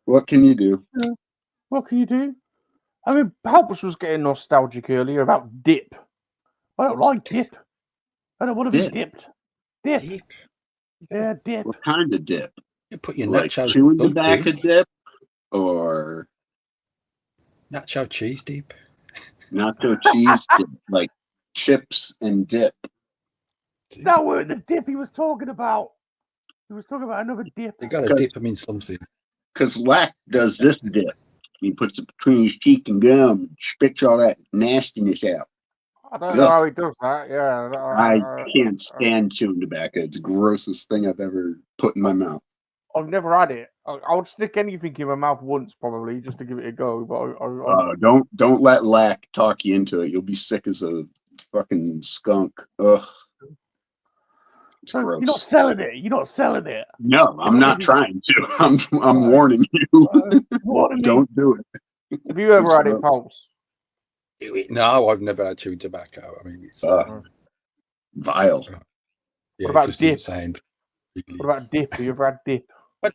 What can you do? Yeah. What can you do? I mean, Palps was getting nostalgic earlier about dip. I don't like dip. I don't want to be dipped. Dip. Yeah, dip. What kind of dip? You put your like nacho chewing tobacco dip or nacho cheese dip? Nacho cheese dip, like chips and dip. That weren't the dip he was talking about. He was talking about another dip. You got to dip them in something. Because Lack does this dip. He puts it between his cheek and gum, spits all that nastiness out. I don't know how he does that. Yeah, I can't stand chewing tobacco. It's the grossest thing I've ever put in my mouth. I've never had it. I would stick anything in my mouth once, probably, just to give it a go. But don't let Lack talk you into it. You'll be sick as a fucking skunk. Ugh. So you're not selling it. You're not selling it. No, I'm not trying to. I'm warning you. Don't do it. Have you ever had it, Pulse? No, I've never had chewing tobacco. I mean, it's vile. Yeah, what about dip? What about dip? Have you ever had dip? But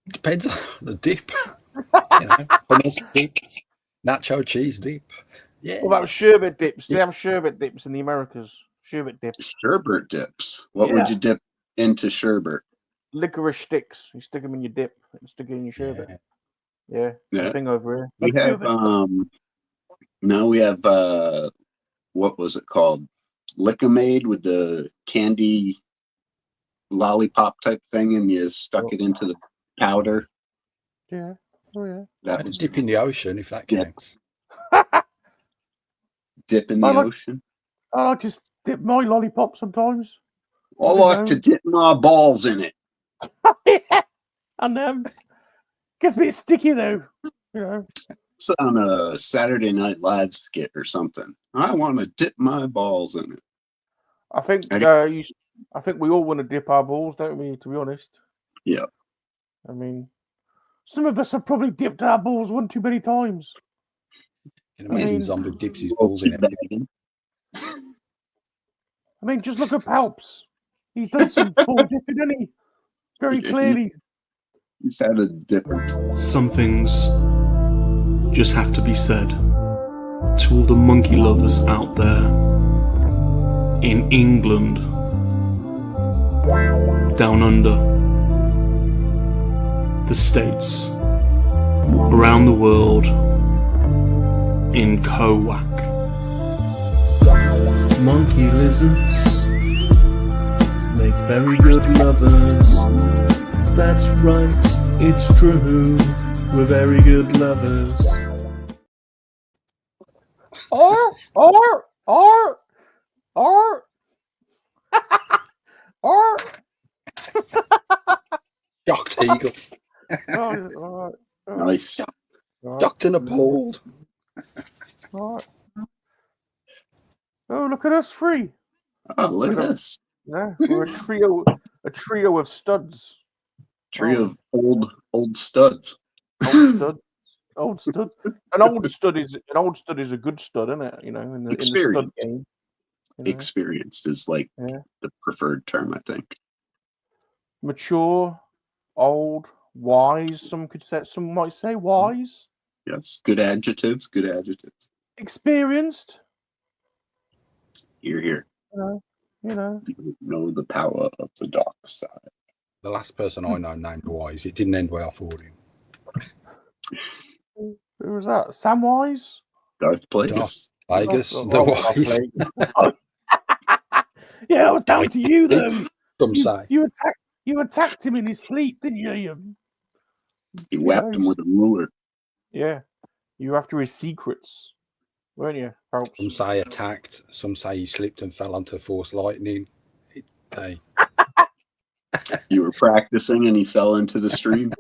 it depends on the dip. You know, hummus dip, nacho cheese dip. Yeah. What about sherbet dips? Do they have sherbet dips in the Americas? Sherbet dips. Sherbet dips. What would you dip into sherbet? Licorice sticks. You stick them in your dip and stick it in your sherbet. Yeah. Thing over here. We have now we have what was it called? Lick-O-Made with the candy lollipop type thing, and you stuck it into the powder. Yeah. Oh yeah. That was dip in the ocean, if that counts. Dip in the ocean. I like to dip my lollipop sometimes. I like to dip my balls in it. Yeah. And gets a bit sticky though. You know. It's on a Saturday Night Live skit or something. I want to dip my balls in it. I think I think we all want to dip our balls, don't we? To be honest. Yeah. I mean, some of us have probably dipped our balls one too many times. You can imagine Zombie dips his balls in everything. I mean, just look at Palps. He's done some ball dipping, hasn't he? Very clearly. He's had a dipper. Some things just have to be said to all the monkey lovers out there in England, down under, the States, around the world, in KoWaK. Monkey lizards make very good lovers. That's right, it's true. We're very good lovers. Or Shocked eagle. Nice. Shocked and appalled. Oh, look at us three. Oh, look at us. Yeah, we're a trio of studs. Trio of old studs. Old stud. An old stud is a good stud, isn't it? You know, in the stud game. You know? Experienced is like the preferred term, I think. Mature, old, wise. Some might say wise. Yes, good adjectives. Good adjectives. Experienced. Here. You know. You know the power of the dark side. The last person I know named Wise. It didn't end well for him. Who was that? Samwise? Darth Plagueis. The Wise. Yeah, that was down to you though. Some say. You attacked him in his sleep, didn't you? You whapped him with a ruler. Yeah. You were after his secrets, weren't you? Perhaps. Some say attacked. Some say he slipped and fell onto Force Lightning. Hey. You were practicing and he fell into the stream.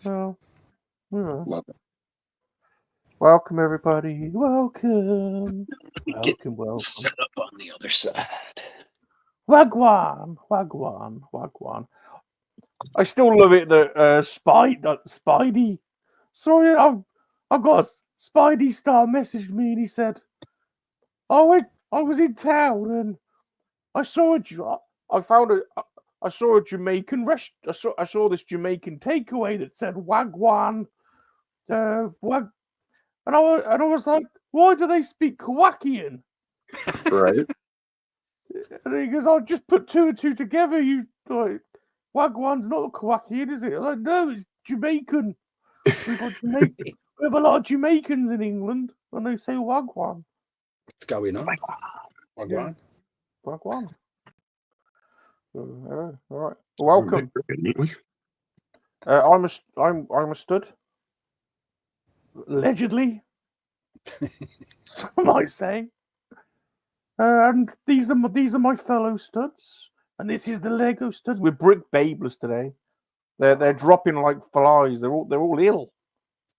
Well, love it. Welcome, everybody. Welcome. Welcome. Set up on the other side. Wagwan. I still love it that Spidey. Sorry, I've got a Spidey star messaged me and he said, I was in town and I saw I found I saw a Jamaican I saw this Jamaican takeaway that said Wagwan, Wag, and I was like, why do they speak KoWaKian? Right. And he goes, I'll just put two and two together. You like Wagwan's not KoWaKian, is it? I'm like, no, it's Jamaican. We have a lot of Jamaicans in England, and they say Wagwan. What's going on? Yeah. Wagwan. All right. Welcome. I'm a stud. Allegedly, some might say. And these are my fellow studs, and this is the Lego studs. We're brick babeless today. They're dropping like flies. They're all ill.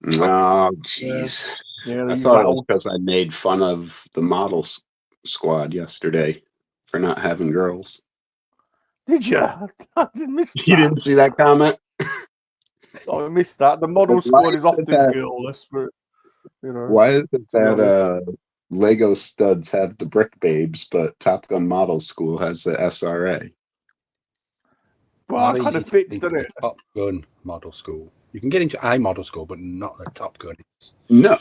Oh, jeez. Yeah, I thought it was because I made fun of the model squad yesterday for not having girls. Did you? I didn't miss that. You didn't see that comment? Oh, I missed that. The model squad is often girlless, but why is it that Lego studs have the brick babes, but Top Gun Model School has the SRA? Well, it kind of fits, doesn't it? Top Gun Model School. You can get into a model school, but not a Top Gun. It's no.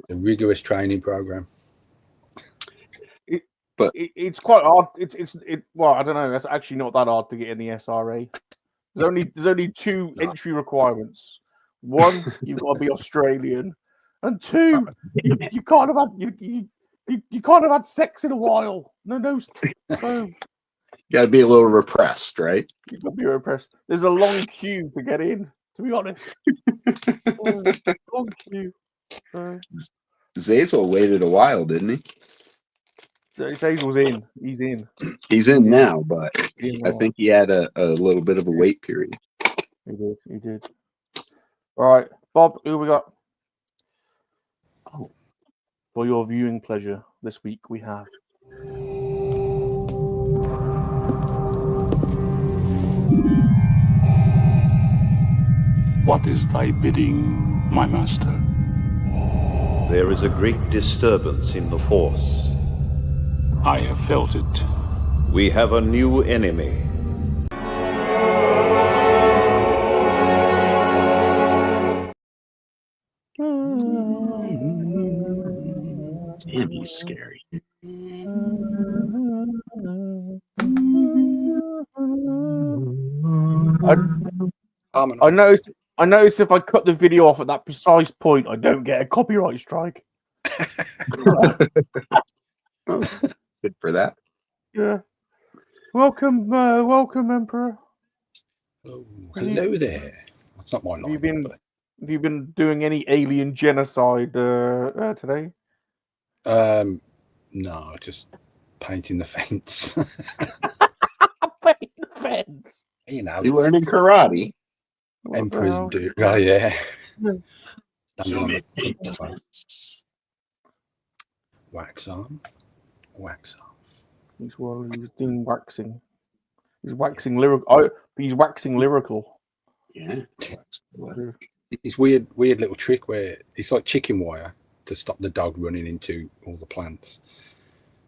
A rigorous training program. It's quite hard. Well, I don't know. That's actually not that hard to get in the SRA. There's only two entry requirements. One, you've got to be Australian, and two, you can't have had sex in a while. No. So you got to be a little repressed, right? You've got to be repressed. There's a long queue to get in. To be honest, long queue. Zazel waited a while, didn't he? Zazel's in. He's in. He's in now, but I think he had a little bit of a wait period. He did. All right, Bob, who we got? Oh, for your viewing pleasure this week, we have. What is thy bidding, my master? There is a great disturbance in the Force. I have felt it. We have a new enemy. Damn, he's scary. I notice if I cut the video off at that precise point, I don't get a copyright strike. Good for that. Yeah. Welcome, Emperor. Oh, hello there. That's not my line. Have you been doing any alien genocide today? No, just painting the fence. Painting the fence. You know, you learning karate? Emperors do. Oh yeah. Wax on, wax off. He's doing waxing. He's waxing lyrical. He's waxing lyrical. Yeah. It's weird little trick where it's like chicken wire to stop the dog running into all the plants.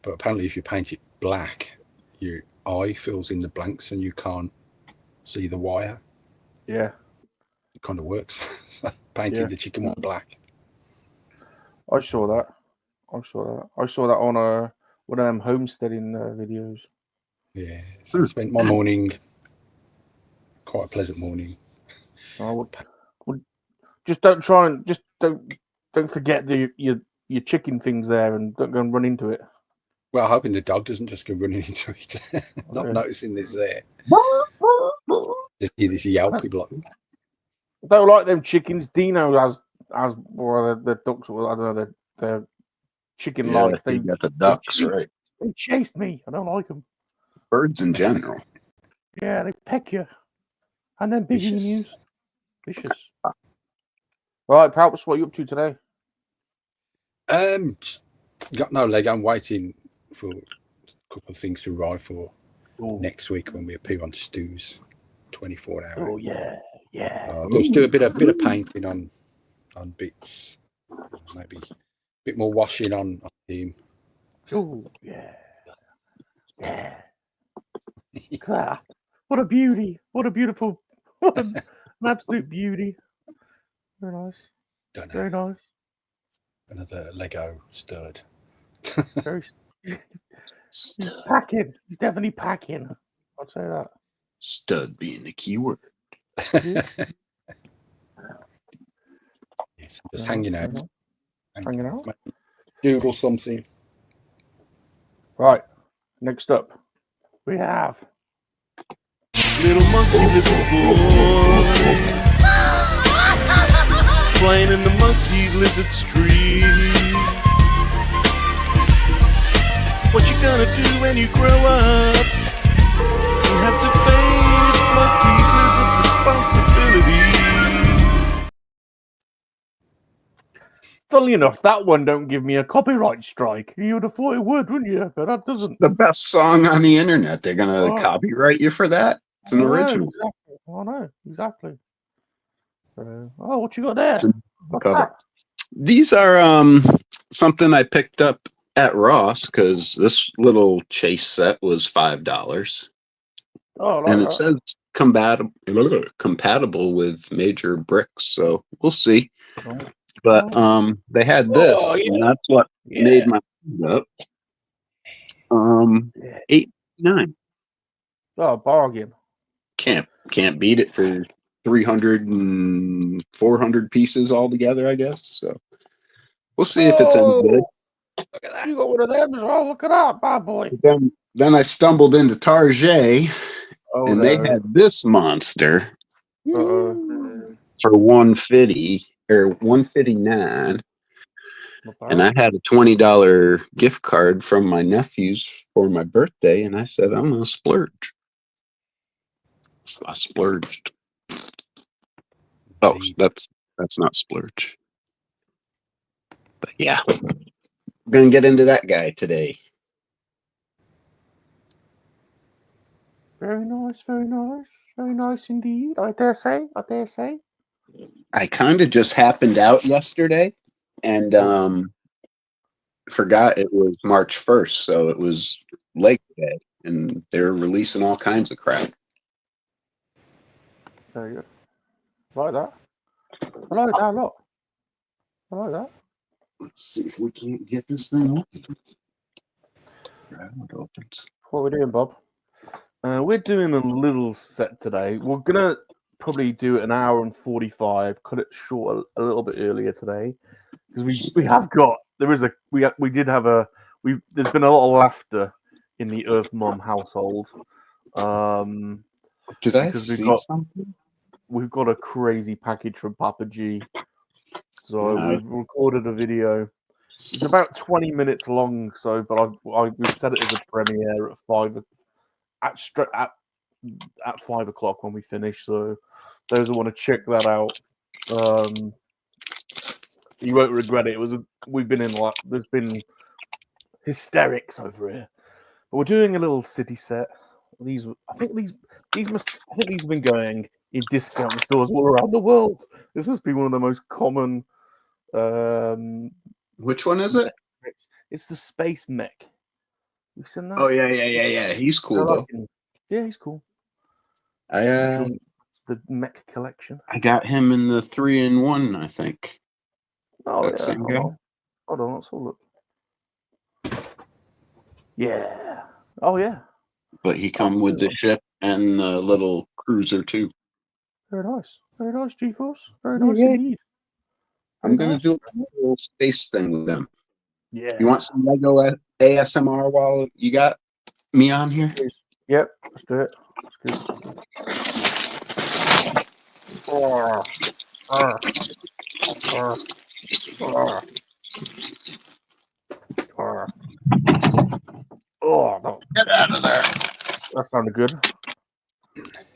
But apparently, if you paint it black, your eye fills in the blanks and you can't see the wire. Yeah. It kind of works. So painted the chicken wire black. I saw that. I saw that on one of them homesteading videos. Yeah. So I spent my morning, quite a pleasant morning. I would just don't forget your chicken things there, and don't go and run into it. Well, I'm hoping the dog doesn't just go running into it. Not noticing this there. Just hear this yelpy block. I don't like them chickens. Dino has or the ducks. I don't know the chicken like they got the ducks right. They chased me. I don't like them. Birds in general. Yeah, they peck you, and then big emus. Vicious. Right, Palps, what are you up to today? Got no leg. I'm waiting for a couple of things to arrive for next week when we appear on STUDS 24 hours. Oh yeah. Just do a bit of painting on bits, maybe a bit more washing on team. Oh yeah. What a beauty! What a beautiful! What an absolute beauty! Very nice. Don't know. Very nice. Another Lego stud. Very. He's packing. He's definitely packing. I'll say that. Stud being the key word. Yes, just hanging out. Hanging out. Doodle something. Right. Next up, we have Little monkey, little boy, playing in the monkey lizard street. What you gonna do when you grow up? You have to face monkey lizard responsibility. Funnily enough, that one don't give me a copyright strike. You would have thought it would, wouldn't you? But that doesn't. The best song on the internet. They're gonna Oh. copyright you for that. It's an original. Exactly. I know, exactly. So, oh, what you got there? It's a cover. These are something I picked up at Ross because this little chase set was $5, Oh, and it says compatible with major bricks. So we'll see. But they had this, and that's what made my up. $8.99. Oh, bargain. Can't beat it for 300 and 400 pieces altogether, I guess. So we'll see if it's any good. Look at that. You got one of them as well. Look at that, bad boy. Then I stumbled into Target, and they had this monster for $150 or $159. And I had a $20 gift card from my nephews for my birthday, and I said I'm gonna splurge. So I splurged. Oh, that's not splurge. But yeah, we're gonna get into that guy today. Very nice, very nice, very nice indeed. I dare say. I kind of just happened out yesterday, and forgot it was March 1st, so it was Lake Day, and they're releasing all kinds of crap. Very good. I like that. I like that a lot. I like that. Let's see if we can't get this thing open. Right, it opens. What are we doing, Bob? We're doing a little set today. We're gonna probably do an hour and 45. Cut it short a little bit earlier today because we have got there's been a lot of laughter in the Earth Mom household. Did I see something? We've got a crazy package from Papa G. So we've recorded a video. It's about 20 minutes long. So, but we've set it as a premiere at 5 o'clock when we finish. So, those who want to check that out, you won't regret it. There's been hysterics over here. But we're doing a little city set. These have been going in discount stores all around the world. This must be one of the most common. Which one is it? It's the Space Mech. You've seen that? Oh yeah. He's cool though. Yeah, he's cool. The Mech collection. I got him in the 3-in-1, I think. Oh that same guy. Hold on, let's have a look. Yeah. Oh yeah. But he come with the ship and the little cruiser too. Very nice. Very nice, G-Force. Very nice indeed. I'm going to do a little space thing with them. Yeah. You want some Lego ASMR while you got me on here? Yep. Let's do it. Let's do Get out of there. That sounded good.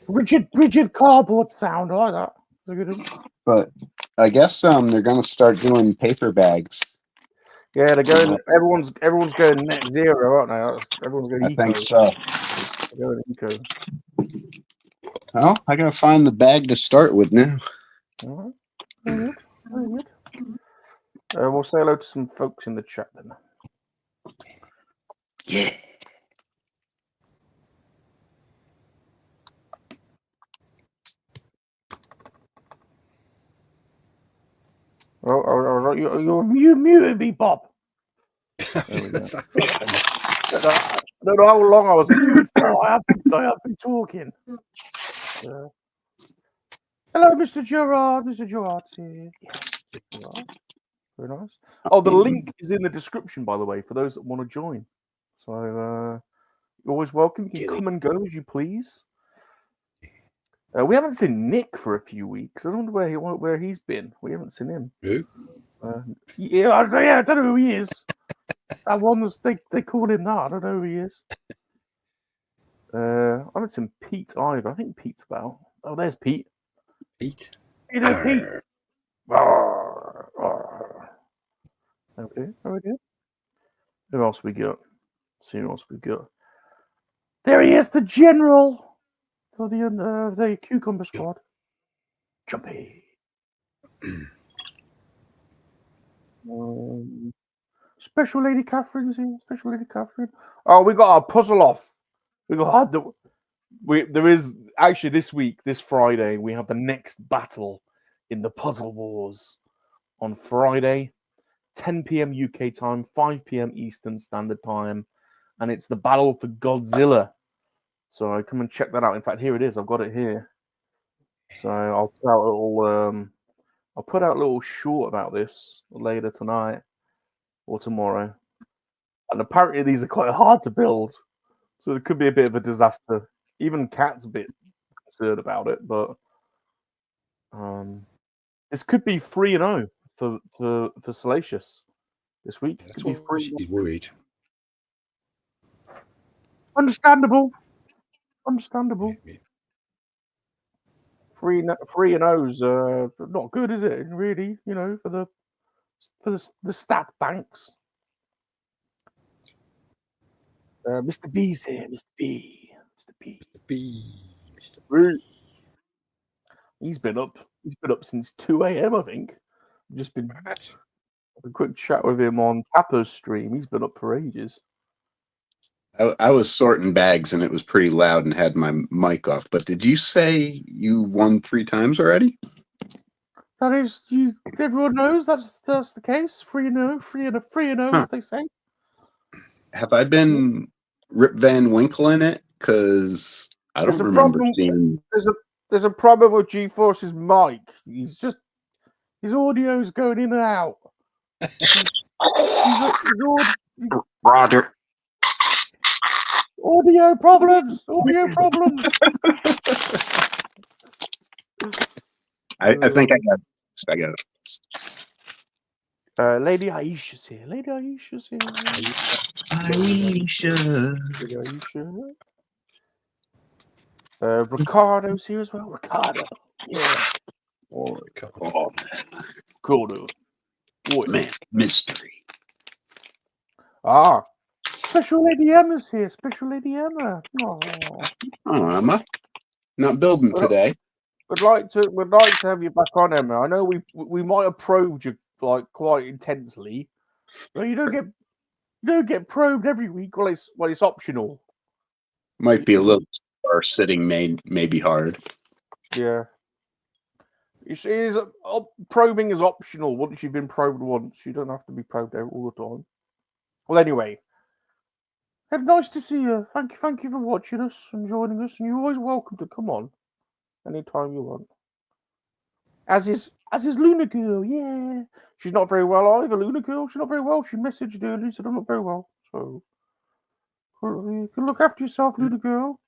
Rigid cardboard sound. I like that. Good. But I guess they're gonna start doing paper bags. Yeah, they're going. Everyone's going net zero, aren't they? Everyone's going eco. I think so. They're going eco. Well, I gotta find the bag to start with now. All right. Very good. Very good. We'll say hello to some folks in the chat then. Yeah. Oh, you muted me, Bob. There we go. I don't know how long I was muted for. I have been talking. Hello, Mr. Gerard. Mr. Gerard's here. Yeah, Gerard. Very nice. Oh, the link is in the description, by the way, for those that want to join. So you're always welcome. You can come and go as you please. We haven't seen Nick for a few weeks. I wonder where he's been. We haven't seen him. Who? Yeah, I don't know who he is. That one was they called him that. I don't know who he is. I haven't seen Pete either. I think Pete's about. Oh, there's Pete. Pete. You know, Pete. Okay. Who else we got? Let's see who else we got. There he is, the general for the cucumber squad. Jumpy. Special Lady Catherine's here. Special Lady Catherine. Oh, we got our puzzle off. There is actually this week, this Friday, we have the next battle in the Puzzle Wars on Friday, 10 p.m. UK time, 5 p.m. Eastern Standard Time, and it's the battle for Godzilla. So come and check that out. In fact, here it is. I've got it here. So I'll put out a little short about this later tonight or tomorrow. And apparently these are quite hard to build, so it could be a bit of a disaster. Even Cat's a bit concerned about it, but this could be 3-0 for Salacious this week. That's why she's worried. Understandable. Yeah. 3-0's not good, is it? Really, you know, for the stat banks. Mr. B's here. Mr. B. He's been up since 2 a.m. I think. I've just been a quick chat with him on Papa's stream. He's been up for ages. I was sorting bags and it was pretty loud and had my mic off. But did you say you won 3 times already? That is, everyone knows that's the case. 3-0, as they say. Have I been Rip Van Winkle in it? Because I don't remember seeing. There's a problem with G-Force's mic. His audio's going in and out. Roger. Audio problems. I think I got it. Lady Aisha's here. Aisha. Ricardo's here as well. Ricardo. Yeah. Oh, Ricardo. Man, mystery. Special Lady Emma's here. Special Lady Emma. Oh, Emma. Not building today. We'd like to have you back on, Emma. I know we might have probed you like quite intensely, but you don't get probed every week. Well, it's optional. Might be a little or sitting may be hard. Yeah. Probing is optional. Once you've been probed once, you don't have to be probed all the time. Well, anyway, it's nice to see you. Thank you for watching us and joining us. And you're always welcome to come on anytime you want. As is Luna Girl. Yeah, she's not very well either. Luna Girl, she's not very well. She messaged earlier, said I'm not very well. So you can look after yourself, Luna Girl.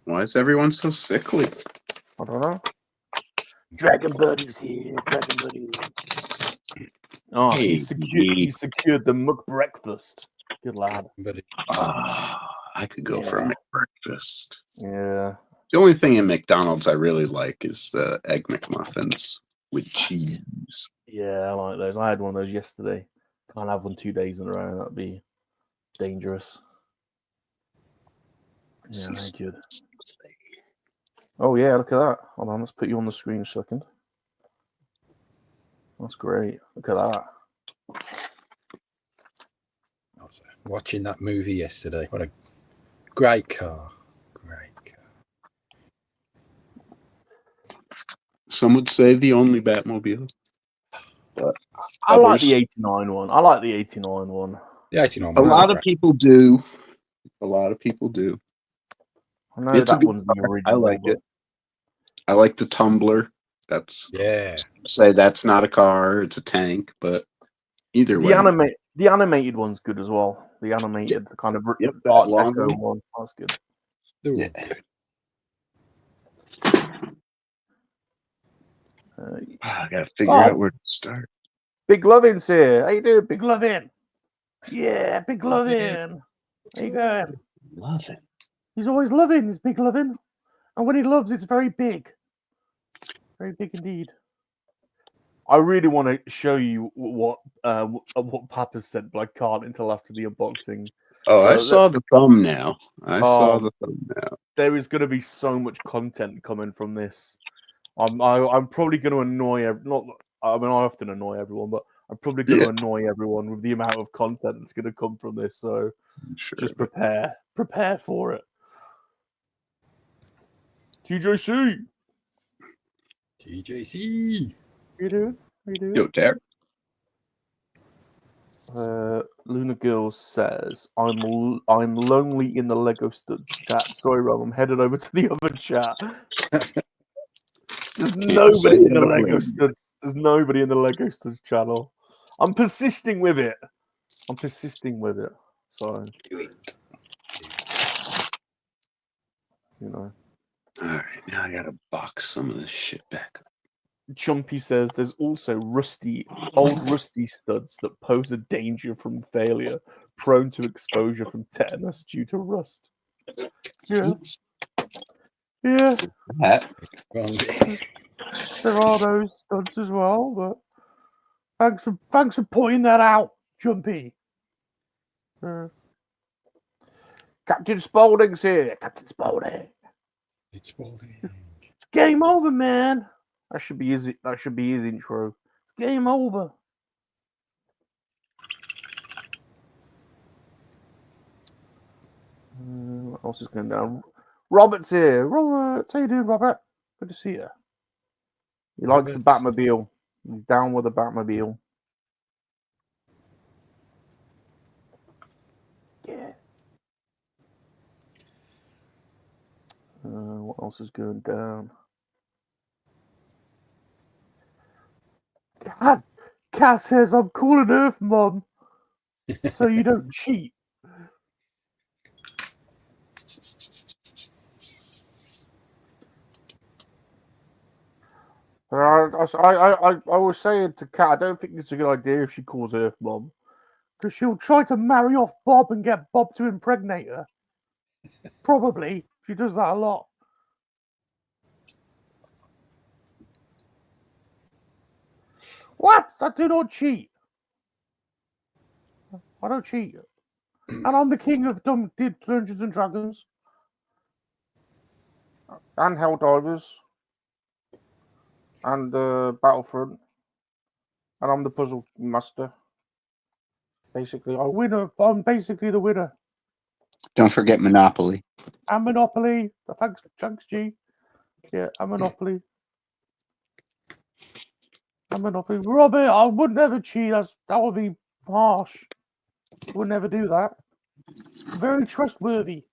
Why is everyone so sickly? I don't know. Dragon Birdie's here. Dragon Birdie. Oh, Hey, he secured the muck breakfast. Good lad. I could go for a breakfast. Yeah. The only thing in McDonald's I really like is Egg McMuffins with cheese. Yeah, I like those. I had one of those yesterday. Can't have one 2 days in a row. That'd be dangerous. Yeah, very good. Oh, yeah, look at that. Hold on, let's put you on the screen a second. That's great. Look at that. I was watching that movie yesterday. What a great car. Some would say the only Batmobile. But I like others- the 89 one. I like the 89 one. The 89 a was lot of great. people do. A lot of people do. I know It's a that good one's the car. original. I like but- it. I like the Tumbler. That's Yeah. say that's not a car; it's a tank. But either way, The animated one's good as well. The animated, the kind of Yep, that Art long Deco one. one. That's good. They're all Yeah. good. I gotta figure Oh. out where to start. Big Lovin's here. How you doing, Big Lovin? Yeah, Big Lovin. How you going? Love it. He's always loving. He's Big Lovin, and when he loves, it's very big. Very big indeed. I really want to show you what Papa said, but I can't until after the unboxing. Oh, I So saw the thumbnail. I saw Oh. the thumbnail. There is going to be so much content coming from this. I'm probably going to annoy not. I mean, I often annoy everyone, but I'm probably going to annoy everyone with the amount of content that's going to come from this. So Sure. just prepare for it. TJC, TJC. how you doing? How you doing? Yo, Derek. Luna Girl says, I'm lonely in the Lego Studs chat. Sorry, Rob, I'm headed over to the other chat. There's nobody in the Lego Studs. There's nobody in the Lego Studs channel. I'm persisting with it. So, Do it. you know. All right, now I gotta box some of this shit back up. Chumpy says there's also old rusty studs that pose a danger from failure, prone to exposure from tetanus due to rust. Yeah. Yeah, That. Wrong. there are those studs as well, but thanks for pointing that out, Chumpy. Captain Spaulding's here. Captain Spaulding. It's Spaulding. It's game over, man. That should be his intro. It's game over. What else is going down? Robert's here. Robert, how you doing, Robert? Good to see you. He likes the Robert. Batmobile. He's down with the Batmobile. Yeah. What else is going down? Cat says, I'm calling Earth Mom, so you don't cheat. I was saying to Kat, I don't think it's a good idea if she calls Earth Mom, because she'll try to marry off Bob and get Bob to impregnate her. Probably. She does that a lot. What? I do not cheat. I don't cheat. And I'm the king of Dungeons and Dragons. And Helldivers. And Battlefront. And I'm the puzzle master. Basically, I'm basically the winner. Don't forget Monopoly. And Monopoly. Thanks, G. Yeah, and Monopoly. And Monopoly. Robert, I would never cheat. That would be harsh. Would never do that. Very trustworthy.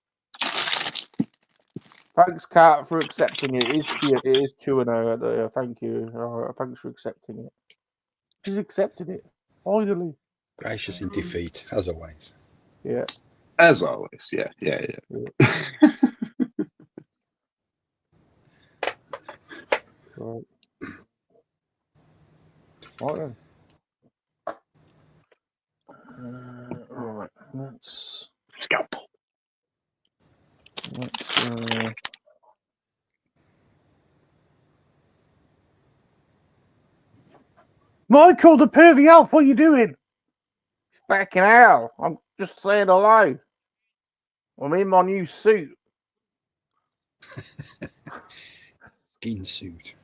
Thanks, Kat, for accepting it. It is 2-0. Thank you. Thanks for accepting it. He's accepted it. Finally. Gracious in defeat, as always. Yeah. As always. Yeah. Right. Right then. Right. Let's Scalpel. Michael, the pervy elf, what are you doing? Fucking hell. I'm just saying hello. I'm in my new suit. Skin suit.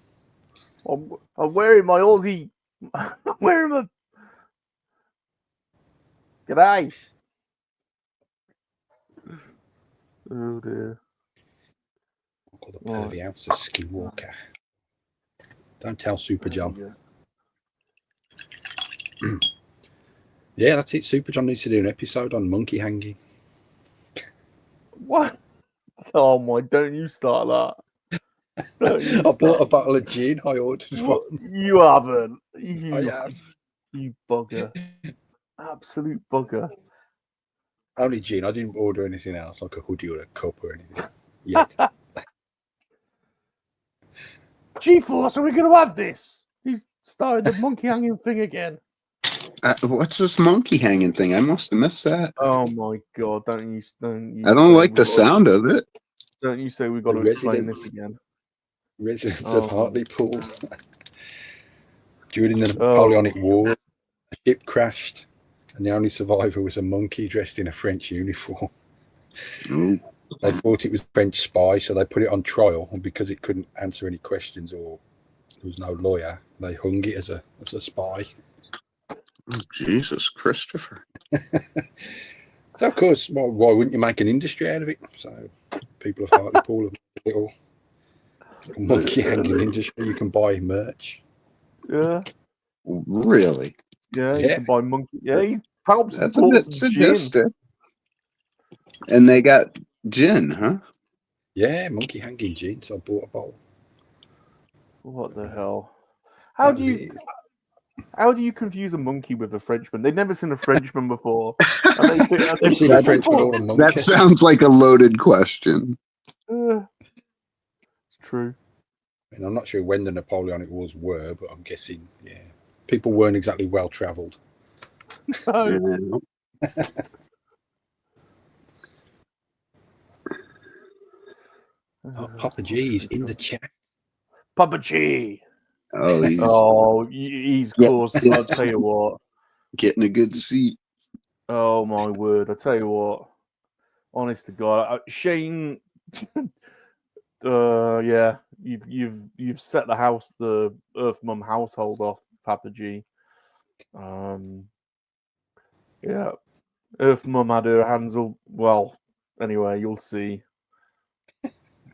I'm wearing my Aussie. I'm wearing my. G'day. Oh dear. I'll call the pervy house a skinwalker. Don't tell Super John. Yeah. Yeah, that's it. Super John needs to do an episode on monkey hanging. What? Oh my! Don't you start that. Don't you I bought a start. bottle of gin. I ordered What? one. You haven't. I You, have. you bugger. Absolute bugger. Only gin. I didn't order anything else, like a hoodie or a cup or anything. Yet. G-Force, are we going to have this? He's started the monkey hanging thing again. What's this monkey hanging thing? I must have missed that. Oh my god! Don't you? I don't say like the we've got- sound of it. Don't you say we've got The to explain residents. this again? Residents Oh. of Hartlepool. During the Oh. Napoleonic War, a ship crashed, and the only survivor was a monkey dressed in a French uniform. Ooh. They thought it was a French spy, so they put it on trial, and because it couldn't answer any questions or there was no lawyer, they hung it as a spy. Oh, Jesus, Christopher. So, of course, why wouldn't you make an industry out of it? So, people of Hartlepool have a little monkey hanging industry. You can buy merch. Yeah, Really? yeah. You Yeah. can buy monkey. Yeah, he helps That's a support bit some gin. suggestive. And they got gin, huh? Yeah, monkey hanging gin. So I bought a bottle. What the hell? That was it. How do you confuse a monkey with a Frenchman? They've never seen a Frenchman before. And they think, Never seen a Frenchman or a monkey. That sounds like a loaded question. It's true. And I'm not sure when the Napoleonic Wars were, but I'm guessing, yeah, people weren't exactly well travelled. Oh, Oh, Papa G's in the chat. Papa G. Oh, he's He's Yeah. course. I'll tell you what. getting a good seat. Oh my word! I tell you what. Honest to God, Shane. Yeah, you've set the Earth Mum household off, Papa G. Yeah, Earth Mum had her hands all. Well, anyway, you'll see.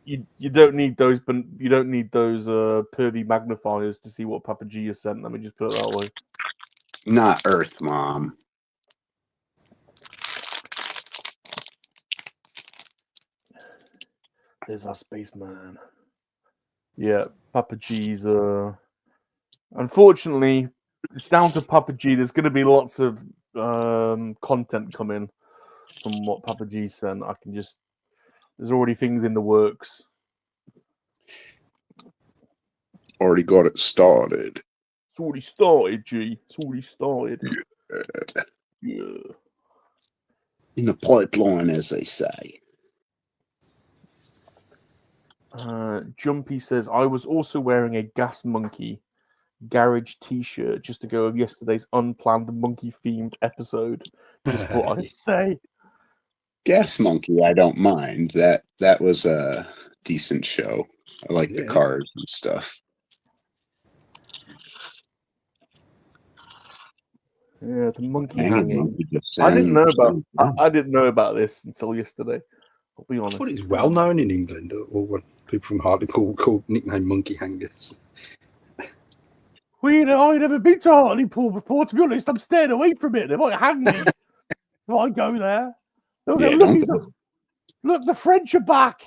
You don't need those, but you don't need those pervy magnifiers to see what Papa G has sent. Let me just put it that way. Not Earth Mom. There's our spaceman. Yeah, Papa G's. Unfortunately, it's down to Papa G. There's going to be lots of content coming from what Papa G sent. I can just. There's already things in the works. Already got it started. It's already started, G. It's already started. Yeah. In the pipeline, as they say. Jumpy says, I was also wearing a Gas Monkey garage t-shirt just to go with yesterday's unplanned monkey-themed episode. Just thought I'd say. Gas Monkey, I don't mind. That was a decent show. I like the cars and stuff. Yeah, the monkey Hanging hanging. monkey just I didn't know about. sounds- I didn't know about this until yesterday. I'll be I honest. thought it's well known in England, or what people from Hartlepool called nicknamed monkey hangers. I've never been to Hartlepool before. To be honest, I'm staying away from it. They might hang me if I go there. They'll go, Yeah, look, look, the French are back.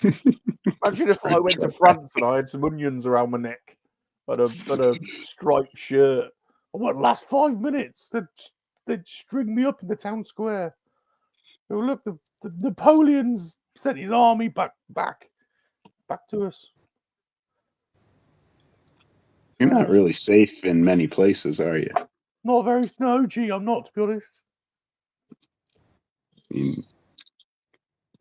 Imagine if I went to France and I had some onions around my neck and a striped shirt. I won't last 5 minutes. They'd string me up in the town square. Oh, look, the Napoleon's sent his army back to us. You're not really safe in many places, are you? Not very. No, gee, I'm not, to be honest. I mean,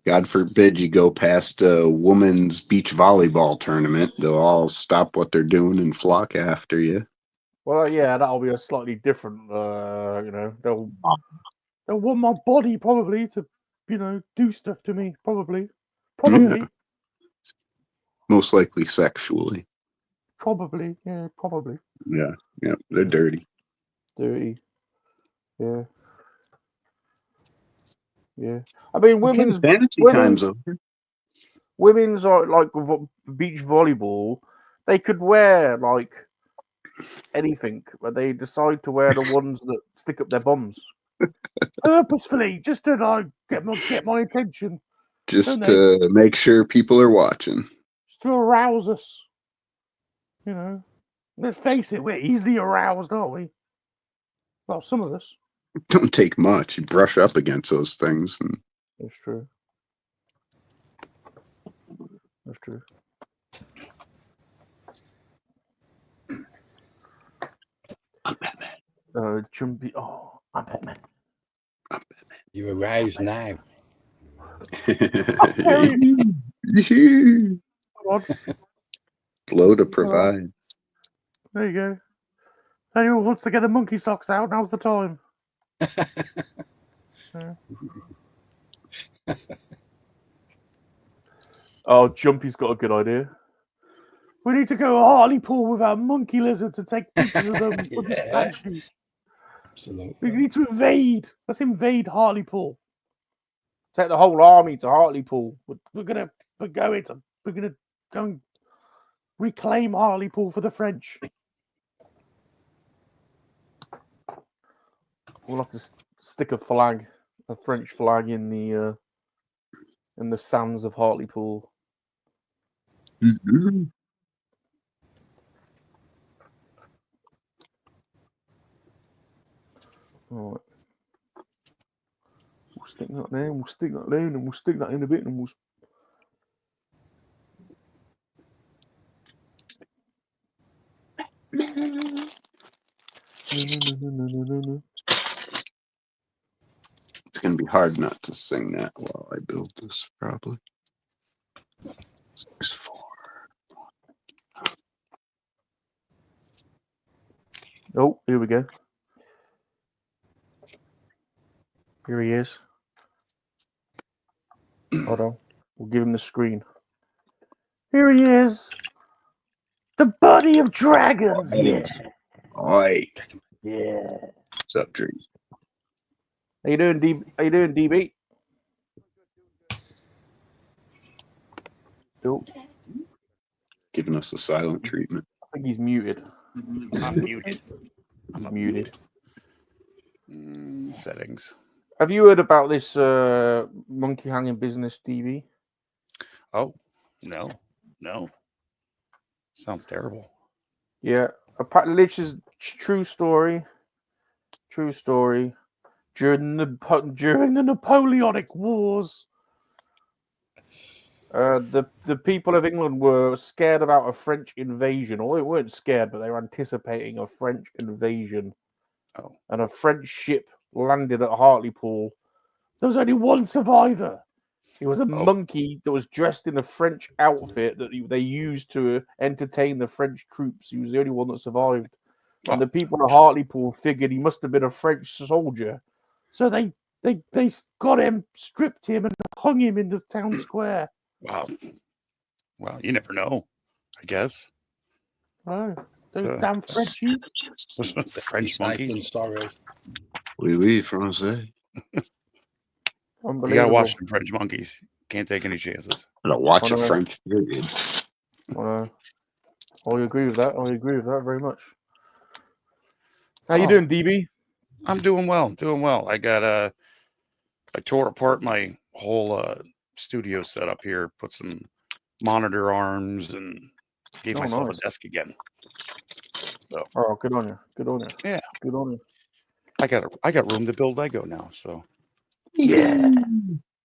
God forbid you go past a women's beach volleyball tournament. They'll all stop what they're doing and flock after you. Well, yeah, that'll be a slightly different. They'll want my body probably to, do stuff to me. Probably. Yeah. Most likely sexually. Probably. Yeah, probably. Yeah, they're dirty. Dirty. Yeah. Yeah. I mean, Okay, fantasy times over. women's like beach volleyball. They could wear like anything, but they decide to wear the ones that stick up their bums purposefully, just to like get my attention, Just don't they? to make sure people are watching. Just to arouse us. You know, let's face it, we're easily aroused, aren't we? Well, some of us. Don't take much. You brush up against those things. And... That's true. That's true. I'm Batman. Jumpy. Oh, I'm Batman. I'm Batman. You're aroused now. Blow to provide. There you go. Anyone wants to get the monkey socks out? Now's the time. Oh, Jumpy's got a good idea. We need to go Hartlepool with our monkey lizard to take pictures of them with the statues. Absolutely. We need to invade. Let's invade Hartlepool. Take the whole army to Hartlepool. We're gonna go and reclaim Hartlepool for the French. We'll have to stick a French flag, in the sands of Hartlepool. Mm-hmm. All right. We'll stick that there, and we'll stick that there, and we'll stick that in a bit, and we'll. It's going to be hard not to sing that while I build this, probably. 6, 4. Oh, here we go. Here he is. Hold on. We'll give him the screen. Here he is. The body of dragons. Yeah. Oi. Yeah. What's up, Dream? How you doing, DB? Oh, Giving us the silent treatment. I think he's muted. I'm muted. I'm muted. Settings. Have you heard about this monkey hanging business, DB? Oh, no. Sounds terrible. Yeah. This is true story. True story. During the Napoleonic Wars, the people of England were scared about a French invasion. Or they weren't scared, but they were anticipating a French invasion. Oh. And a French ship landed at Hartlepool. There was only one survivor. It was a monkey that was dressed in a French outfit that they used to entertain the French troops. He was the only one that survived. Oh. And the people of Hartlepool figured he must have been a French soldier. So they got him, stripped him, and hung him in the town square. Wow. Well, you never know, I guess. Oh, those damn Frenchies. The French monkey. Sorry. Oui, français. Unbelievable. You gotta watch the French monkeys. Can't take any chances. Gotta watch a French period. I agree with that. I agree with that very much. How you doing, DB? I'm doing well. I tore apart my whole studio setup here, put some monitor arms, and gave myself a desk again. So, good on you. Good on you. Yeah, good on you. I got room to build Lego now, so yeah.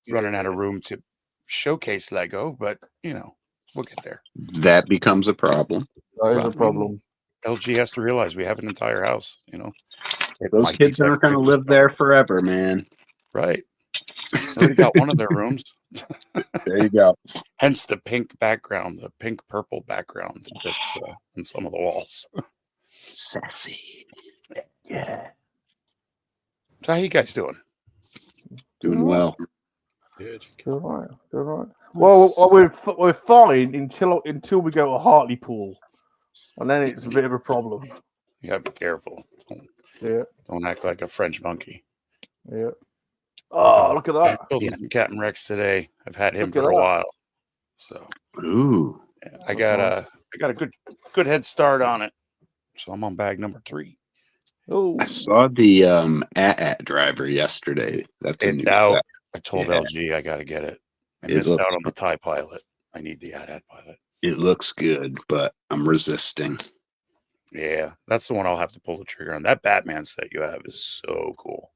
Running out of room to showcase Lego, but we'll get there. That becomes a problem. That is a problem. LG has to realize we have an entire house. Those kids aren't going to live there forever, man. Right. Already got one of their rooms. There you go. Hence the pink background, the pink purple background that's in some of the walls. Sassy. Yeah. So how you guys doing? Doing well. Good. Good right. Good right. Well, we're fine until we go to Hartlepool, and then it's a bit of a problem. You gotta be careful. Yeah. Don't act like a French monkey. Yeah. Oh, look at that. Building some Captain Rex today. I've had him Look at for a that. while. So Ooh. yeah, I That's got nice. a good head start on it. So I'm on bag number 3. Oh, I saw the AT-AT driver yesterday. That's a It's new out. set. I told Yeah. LG I got to get it. I It missed looks- out on the TIE pilot. I need the AT-AT pilot. It looks good, but I'm resisting. Yeah, that's the one I'll have to pull the trigger on. That Batman set you have is so cool.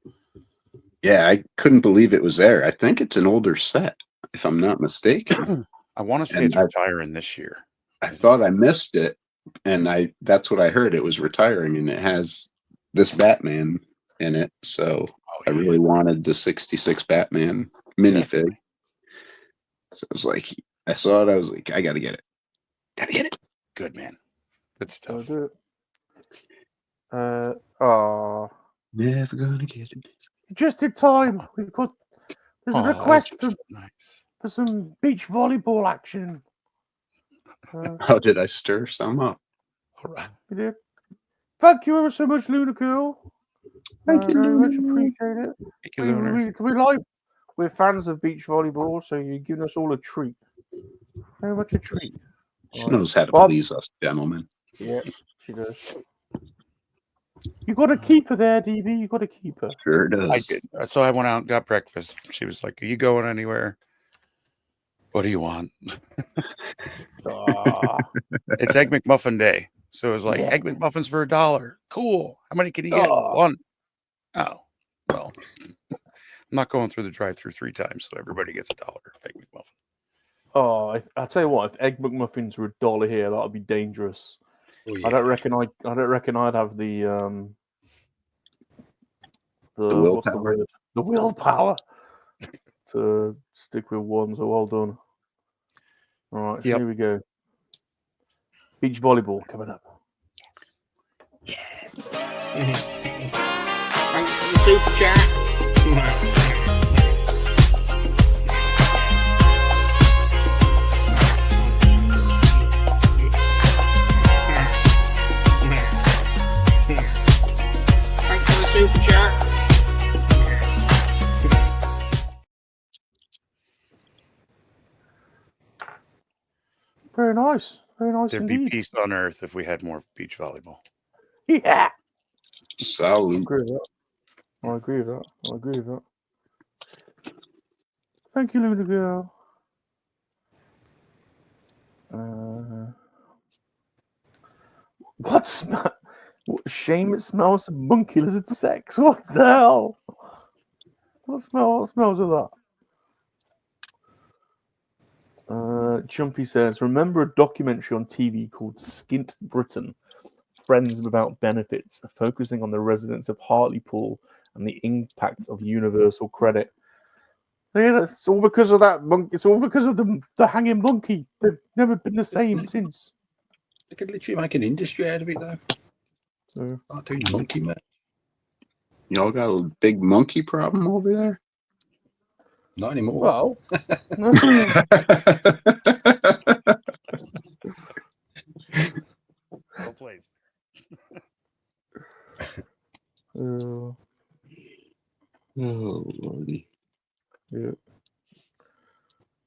Yeah, I couldn't believe it was there. I think it's an older set, if I'm not mistaken. I want to say And it's retiring this year. I thought I missed it, and that's what I heard. It was retiring, and it has this Batman in it. So I really wanted the 66 Batman minifig. Definitely. So it was like, I saw it, I was like, I gotta get it. Gotta get it. Good, man. Good I'll stuff. do it. Oh, Never gonna get it. just in time. There's a request that's nice. for some beach volleyball action. How did I stir some up? All right. You did. Thank you ever so much, Luna Girl. Thank you, Very much Luna. appreciate it. Thank you, Lunar. We're fans of beach volleyball, so you're giving us all a treat. Very much a treat. She Right. knows how to Bob? please us, gentlemen. Yeah, she does. You got to keep her there, DB. You got to keep her. Sure does. I did. So I went out and got breakfast. She was like, "Are you going anywhere? What do you want?" It's Egg McMuffin Day. So it was like, Yeah. Egg McMuffins for $1. Cool. How many can you get? One. Oh, well. I'm not going through the drive-thru 3 times, so everybody gets $1 Egg McMuffin. Oh, I'll tell you what. If Egg McMuffins were $1 here, that would be dangerous. Oh, yeah. I don't reckon I'd have the willpower. what's the word? The willpower to stick with one. So well done. All right, so Yep. here we go. Beach volleyball coming up. Thanks for the super chat. Thanks for the super chat. Very nice. Very nice There'd be indeed. peace on earth if we had more beach volleyball. Yeah. Salute. I agree with that. Thank you, Luna Girl. What smell? Shame it smells of monkey lizard sex. What the hell? What smells of that? Chumpy says, remember a documentary on TV called Skint Britain, Friends Without Benefits, focusing on the residents of Hartlepool and the impact of universal credit. Yeah, it's all because of that monkey. It's all because of the hanging monkey. They've never been the same since. They could literally make an industry out of it, though. Start doing monkey merch. Y'all got a big monkey problem over there? Not anymore. Well, Well played. Oh, Lordy. Yep.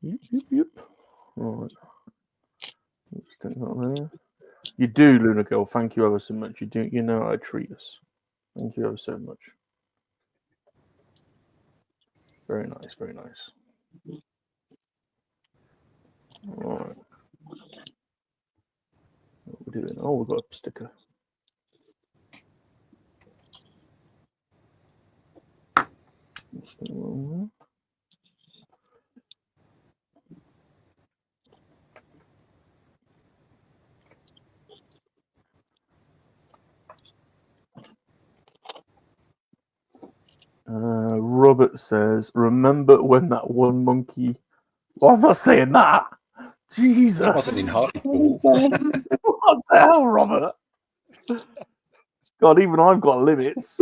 Yep. All right. Let's stick that there. You do, Luna Girl. Thank you ever so much. You do. You know how to treat us. Thank you ever so much. Very nice. Very nice. All right. What are we doing? Oh, we've got a sticker. Stick that on there. Robert says, remember when that one monkey... Well, I'm not saying that. Jesus. It wasn't in Hartlepool. What the hell, Robert? God, even I've got limits.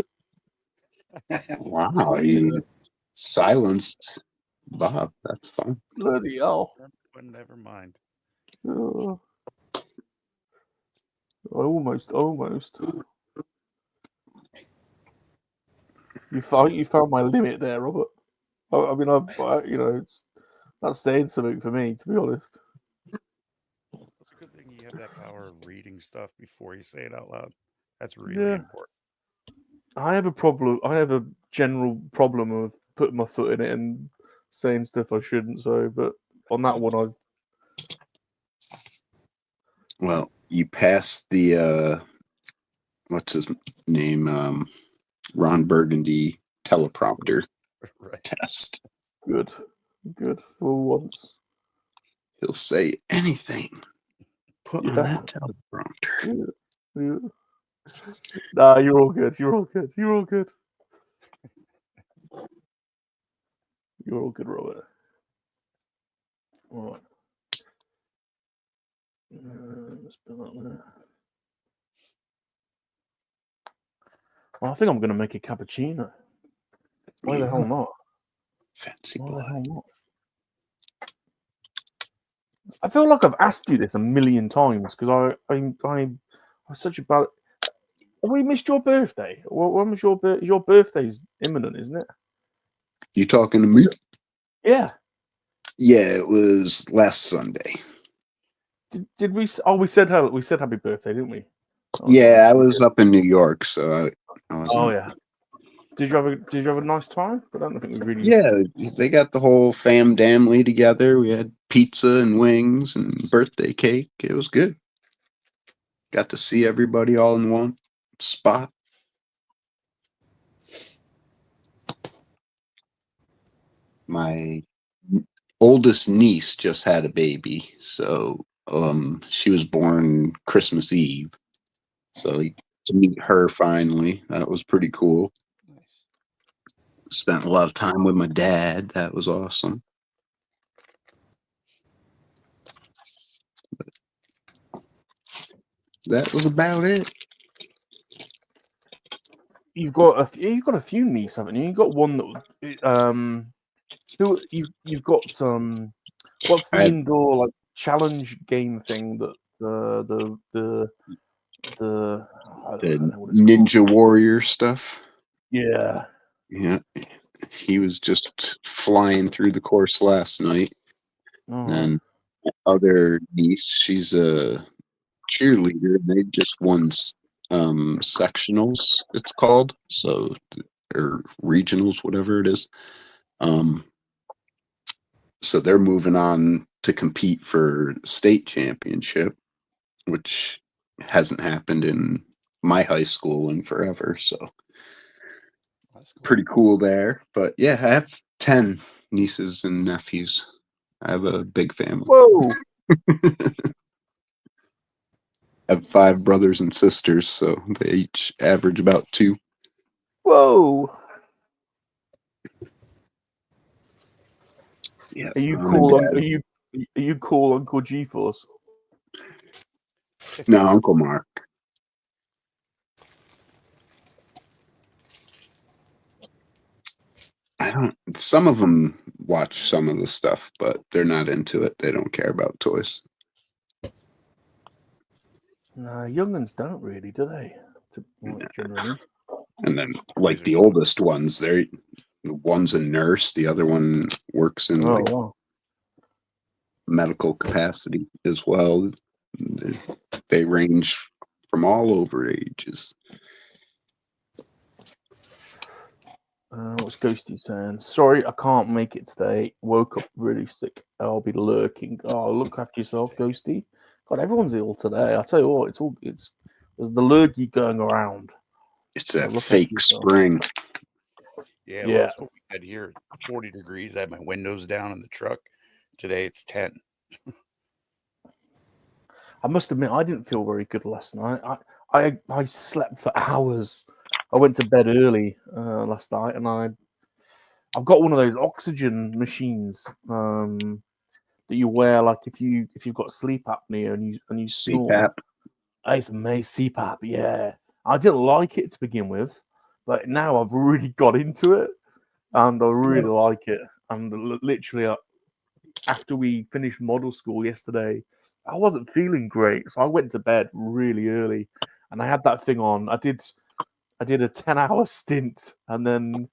Wow, you silenced Bob. That's fun. Bloody hell. Never mind. Almost. You found my limit there, Robert. I mean, you know, it's that's saying something for me, to be honest. It's a good thing you have that power of reading stuff before you say it out loud. That's really Yeah. important. I have a problem. I have a general problem of putting my foot in it and saying stuff I shouldn't. So, but on that one, Well, you passed the what's his name? Ron Burgundy teleprompter Right. test. good, for once. He'll say anything. Put on Yeah. that teleprompter. Yeah. Nah, you're all good. You're all good. You're all good. You're all good, Robert. All right. Let's put that there. Well, I think I'm going to make a cappuccino. Why the hell not? Fancy Why boy. the hell not? I feel like I've asked you this a million times because I'm such a bad. Have we missed your birthday? When was your birthday's imminent, isn't it? You talking to me? Yeah. Yeah, it was last Sunday. Did we? Oh, we said happy birthday, didn't we? Oh, Yeah, I was up in New York, so I was. Oh yeah. Did you have a nice time? I don't think we really. Yeah, they got the whole family together. We had pizza and wings and birthday cake. It was good. Got to see everybody all in one spot. My oldest niece just had a baby, so she was born Christmas Eve. So to meet her finally, that was pretty cool. Nice. Spent a lot of time with my dad. That was awesome. That was about it. You've got a few nieces, haven't you? You've got one that who you've got some. What's the indoor like challenge game thing that the I don't know what it's Ninja called. Warrior stuff. Yeah. Yeah. He was just flying through the course last night. Oh. And other niece, she's a cheerleader. They just won sectionals, it's called. So, or regionals, whatever it is. So they're moving on to compete for state championship, which hasn't happened in my high school in forever. So That's cool. pretty cool there. But yeah, I have 10 nieces and nephews. I have a big family. Whoa. I have 5 brothers and sisters, so they each average about 2. Whoa. Yeah. Are you cool? Are you cool, Uncle G-Force? No, Uncle Mark. Some of them watch some of the stuff, but they're not into it. They don't care about toys. No, young'uns don't really, do they? Generally. And then, like the oldest ones, one's a nurse, the other one works in medical capacity as well. They range from all over ages. What's Ghosty saying? Sorry, I can't make it today. Woke up really sick. I'll be lurking. Oh, look after yourself, Ghosty. God, everyone's ill today. I tell you what, there's the lurgy going around. It's that fake spring. Yeah, well, that's what we had here. 40 degrees. I had my windows down in the truck. Today it's 10. I must admit, I didn't feel very good last night. I slept for hours. I went to bed early last night, and I've got one of those oxygen machines that you wear, like if you've got sleep apnea and you snore. CPAP. It's amazing. CPAP, yeah. I didn't like it to begin with, but now I've really got into it, and I really like it. And literally, after we finished model school yesterday, I wasn't feeling great, so I went to bed really early, and I had that thing on. I did a 10-hour stint, and then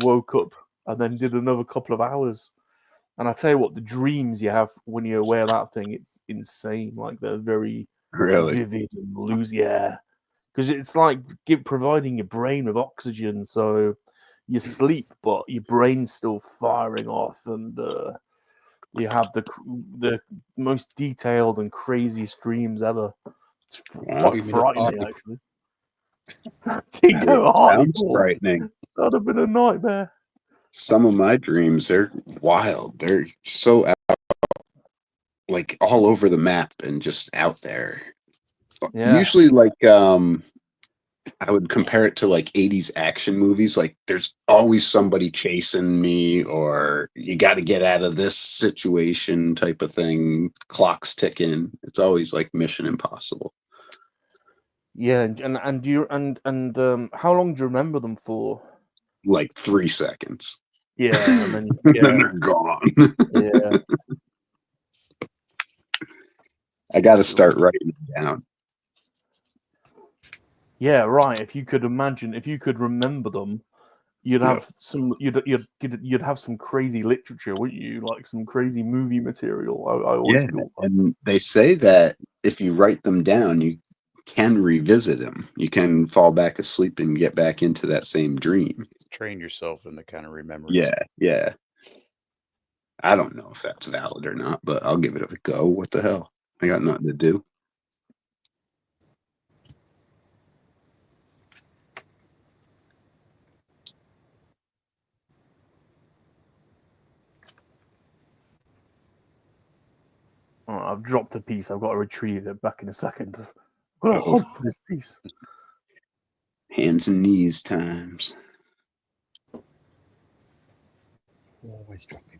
woke up and then did another couple of hours. And I tell you what, the dreams you have when you wear that thing, it's insane. Like they're very Really? vivid and loose. Yeah. Because it's like providing your brain with oxygen, so you sleep, but your brain's still firing off, and you have the most detailed and craziest dreams ever. It's quite frightening, actually. Didn't go Sounds hardcore. frightening. That'd have been a nightmare. Some of my dreams, they're wild. They're so like all over the map and just out there. Yeah. Usually, like, I would compare it to like 80s action movies. Like, there's always somebody chasing me, or you got to get out of this situation type of thing. Clock's ticking. It's always like Mission Impossible. Yeah, and do you how long do you remember them for? Like 3 seconds. Yeah, and then And then they're gone. yeah. I got to start writing it down. Yeah, right. If you could imagine, if you could remember them, you'd have some. You'd have some crazy literature, wouldn't you? Like some crazy movie material. I always feel that. And they say that if you write them down, you can revisit them. You can fall back asleep and get back into that same dream. Train yourself into kind of remembering. Yeah. I don't know if that's valid or not, but I'll give it a go. What the hell? I got nothing to do. Oh, I've dropped a piece. I've got to retrieve it back in a second. I've got to hunt for this piece. Hands and knees times. Always dropping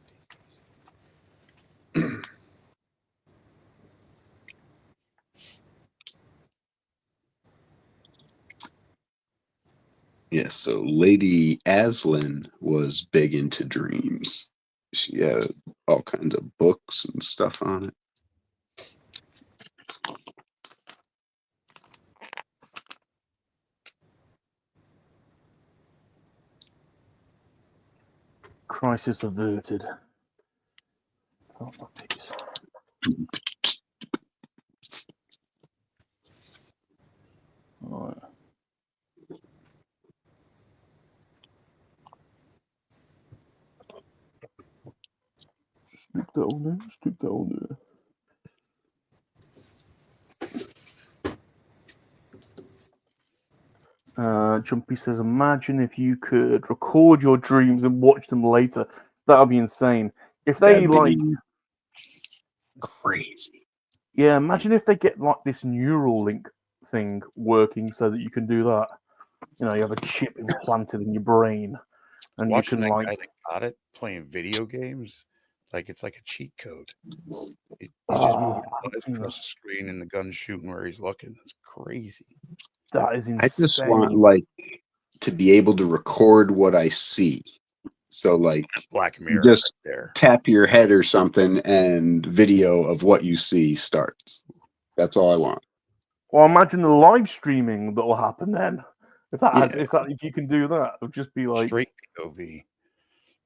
Yes, so Lady Aslan was big into dreams. She had all kinds of books and stuff on it. Crisis averted. Oh, my piece. All right. Stick that on there. Stick that on there. Jumpy says, imagine if you could record your dreams and watch them later. That would be insane. If they crazy. Yeah, imagine if they get like this neural link thing working so that you can do that. You know, you have a chip implanted in your brain, and Watching you can that guy that got it playing video games, like it's like a cheat code. He's just moving across the screen and the gun's shooting where he's looking. It's crazy. That is insane. I just want like to be able to record what I see. So like Black Mirror, just right there. Tap your head or something and video of what you see starts. That's all I want. Well, imagine the live streaming that will happen then. If you can do that, it'll just be like straight POV.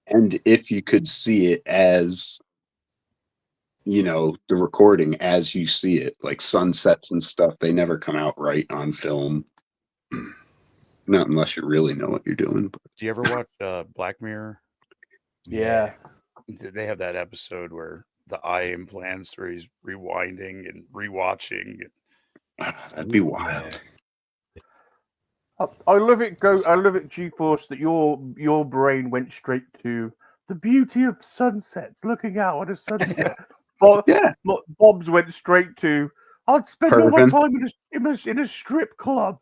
And if you could see it as, you know, the recording as you see it, like sunsets and stuff, they never come out right on film. Not unless you really know what you're doing. But. Do you ever watch Black Mirror? Yeah. They have that episode where the eye implants where he's rewinding and rewatching. That'd be wild. I love it. I love it, G-Force, that your brain went straight to the beauty of sunsets, looking out on a sunset. But Bob's went straight to I'd spend all my time in a strip club.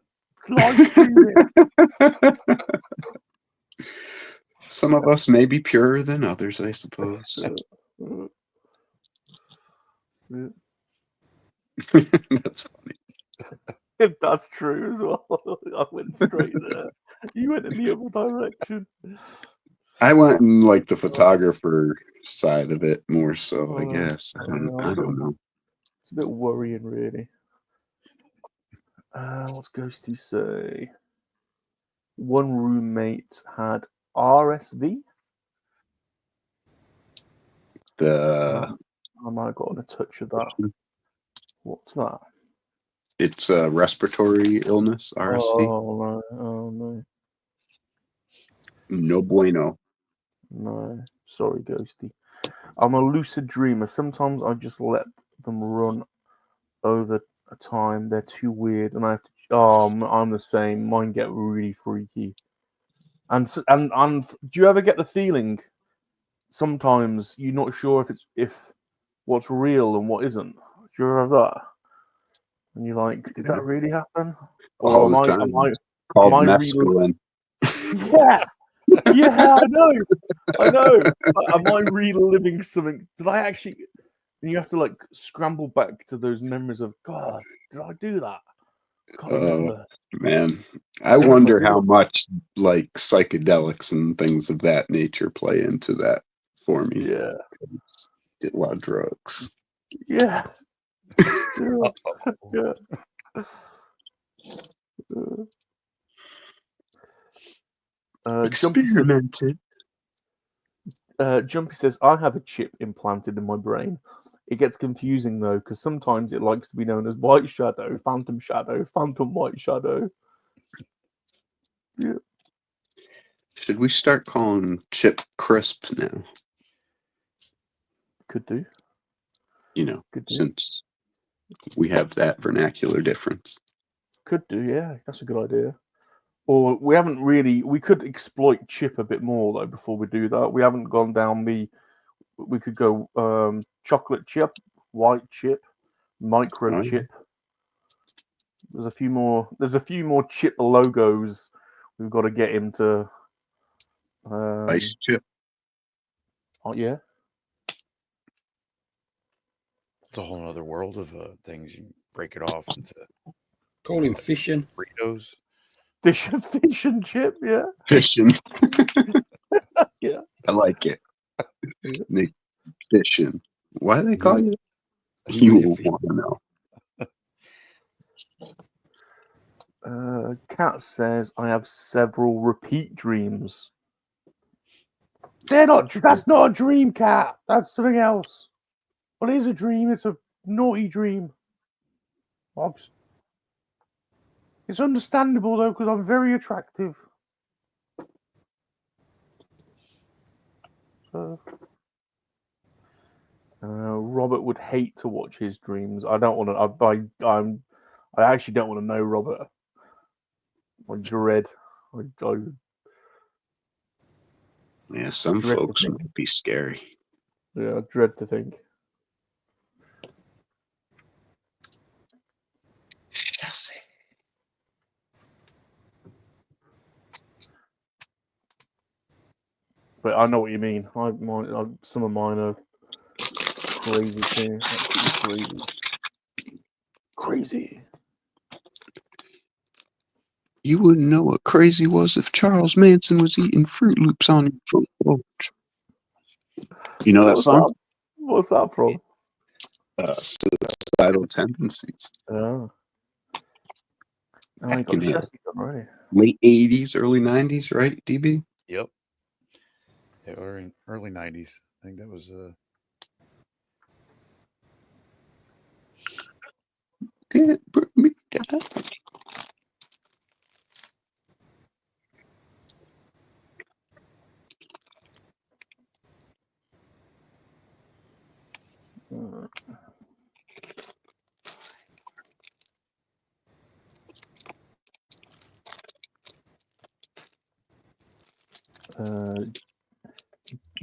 Some of us may be purer than others, I suppose. That's funny. That's true as well. I went straight there. You went in the other direction. I went in like the photographer side of it more so, I guess. I don't know. It's a bit worrying, really. What's Ghosty say? One roommate had RSV. The I might have gotten a touch of that. What's that? it's a respiratory illness, RSV. Oh no! Oh no! No bueno. No, sorry, Ghosty. I'm a lucid dreamer. Sometimes I just let them run over a time. They're too weird, and I have to. Oh, I'm the same. Mine get really freaky. And do you ever get the feeling? Sometimes you're not sure if what's real and what isn't. Do you ever have that? And you're like, did that really happen? All the time. Called mescaline. Yeah. Yeah, I know. Am I reliving something? Did I actually? And you have to like scramble back to those memories of God. Did I do that? Can't remember. Man, I wonder how much like psychedelics and things of that nature play into that for me. Yeah, get a lot of drugs. Yeah. Yeah. Experimented. Jumpy says, I have a chip implanted in my brain. It gets confusing though, because sometimes it likes to be known as white shadow, phantom white shadow. Yeah. Should we start calling Chip Crisp now? Could do. You know, since we have that vernacular difference. Could do, yeah. That's a good idea. Or we haven't really. We could exploit Chip a bit more though before we do that. We haven't gone down the. We could go chocolate chip, white chip, micro chip. There's a few more. There's a few more Chip logos. We've got to get him to. Ice chip. Oh yeah. It's a whole other world of things. You break it off into. Call him fishing burritos. Fish and chip, yeah. Fishing. Yeah. I like it. Nick fishing. Why do they call you that? You will want to know. Kat says, I have several repeat dreams. They're not. That's not a dream, Kat. That's something else. Well, it is a dream. It's a naughty dream. It's understandable though, because I'm very attractive. So, Robert would hate to watch his dreams. I don't want to. I actually don't want to know Robert. I dread. Yeah, some folks might be scary. Yeah, I dread to think. Chassis. But I know what you mean. Some of mine are crazy too. Absolutely crazy. Crazy. You wouldn't know what crazy was if Charles Manson was eating Fruit Loops on your front porch. You know that song? What's that from? Suicidal Tendencies. Oh. I got chassis done already. Late 80s, early 90s, right, DB? Yep. Yeah, or in early 90s. I think that was Can't put me down.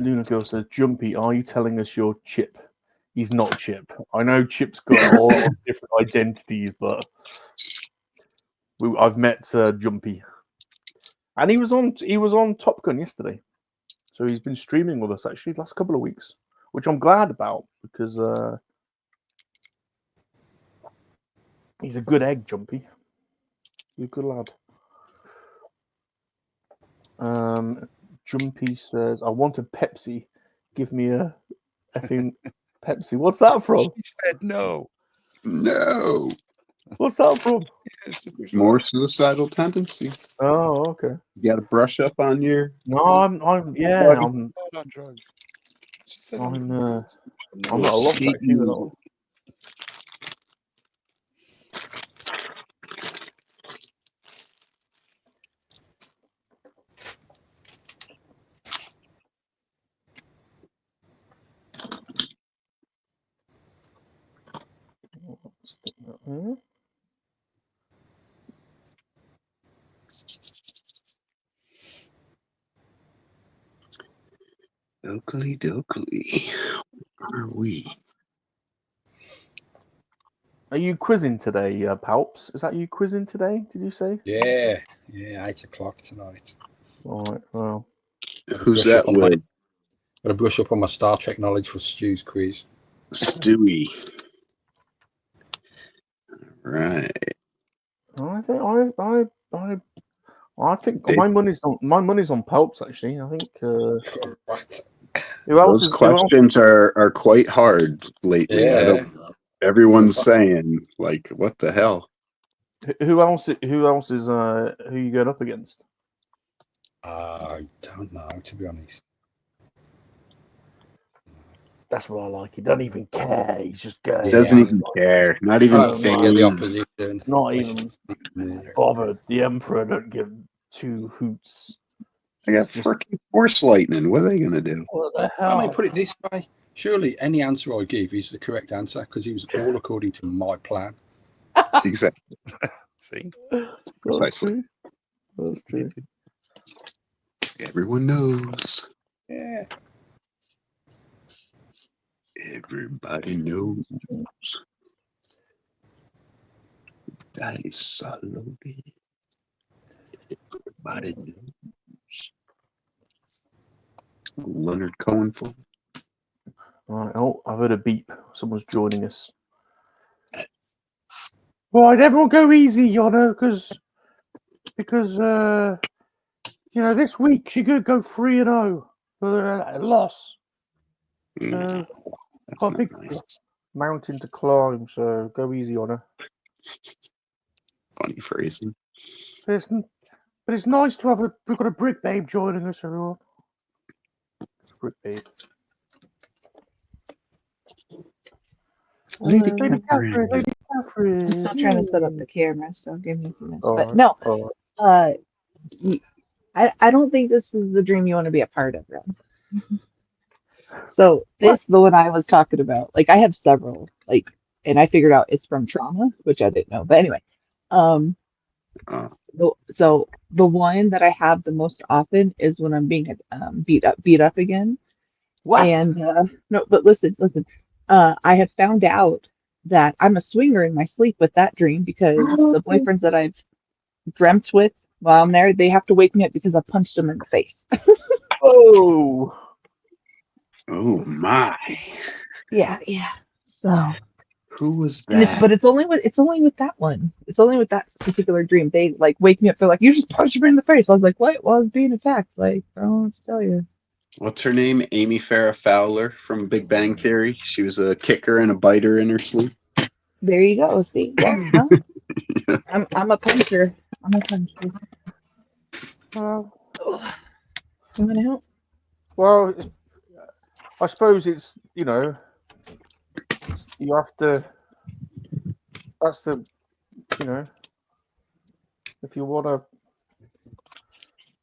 Luna Girl says, Jumpy, are you telling us you're Chip? He's not Chip. I know Chip's got a lot of different identities, but I've met Jumpy. And he was on Top Gun yesterday. So he's been streaming with us actually the last couple of weeks, which I'm glad about because he's a good egg, Jumpy. He's a good lad. Jumpy says, I want a Pepsi. Give me a effing Pepsi. What's that from? He said no. No. What's that from? More Suicidal Tendencies. Oh, okay. You got to brush up on your. No, I'm not on drugs. I'm not a lot actually with that one. Stick that there. Dokely dokely. Where are we? Are you quizzing today, Palps? Is that you quizzing today? Did you say? Yeah, 8 o'clock tonight. All right. Well, Who's that with? Gotta brush up on my Star Trek knowledge for Stu's quiz. Stewie. Right. I think my money's on Palps actually. I think. Right. Those questions are quite hard lately. Yeah. Everyone's saying like, what the hell? Who else is who you going up against? I don't know, to be honest. That's what I like. He doesn't even care. He's just going. He doesn't even care. Not even the opposition. Not even bothered. The Emperor don't give two hoots. I got freaking Force Lightning. What are they gonna do? What the hell? I mean, put it this way: surely any answer I give is the correct answer because it was all according to my plan. Exactly. See, precisely. That's true. Everyone knows. Yeah. Everybody knows. That is so loaded. Everybody knows. Leonard Cohen film. Right. Oh, I've heard a beep. Someone's joining us. Right, everyone go easy, Yonah, because this week she could go 3-0 for a loss. So got a big mountain to climb. So go easy on her. Funny phrasing. But it's nice to have we've got a brick babe joining us, everyone. Brick babe. Lady Catherine. I'm still trying to set up the camera, so give me a few minutes. All But right, no, all right. I don't think this is the dream you want to be a part of, Ren. So this, the one I was talking about, like I have several, and I figured out it's from trauma, which I didn't know. But anyway, so the one that I have the most often is when I'm being beat up again. What? And no, but listen. I have found out that I'm a swinger in my sleep with that dream because the boyfriends that I've dreamt with while I'm there, they have to wake me up because I punched them in the face. Oh my. Yeah. So who was and that? but it's only with that one. It's only with that particular dream. They like wake me up. They're like, "You just punched me in the face." I was like, "What?" Well, I was being attacked. Like, I don't know what to tell you. What's her name? Amy Farrah Fowler from Big Bang Theory. She was a kicker and a biter in her sleep. There you go. See, yeah, huh? I'm a puncher. I'm a puncher. Well, you want to help? Well, I suppose it's you have to. That's the if you want to.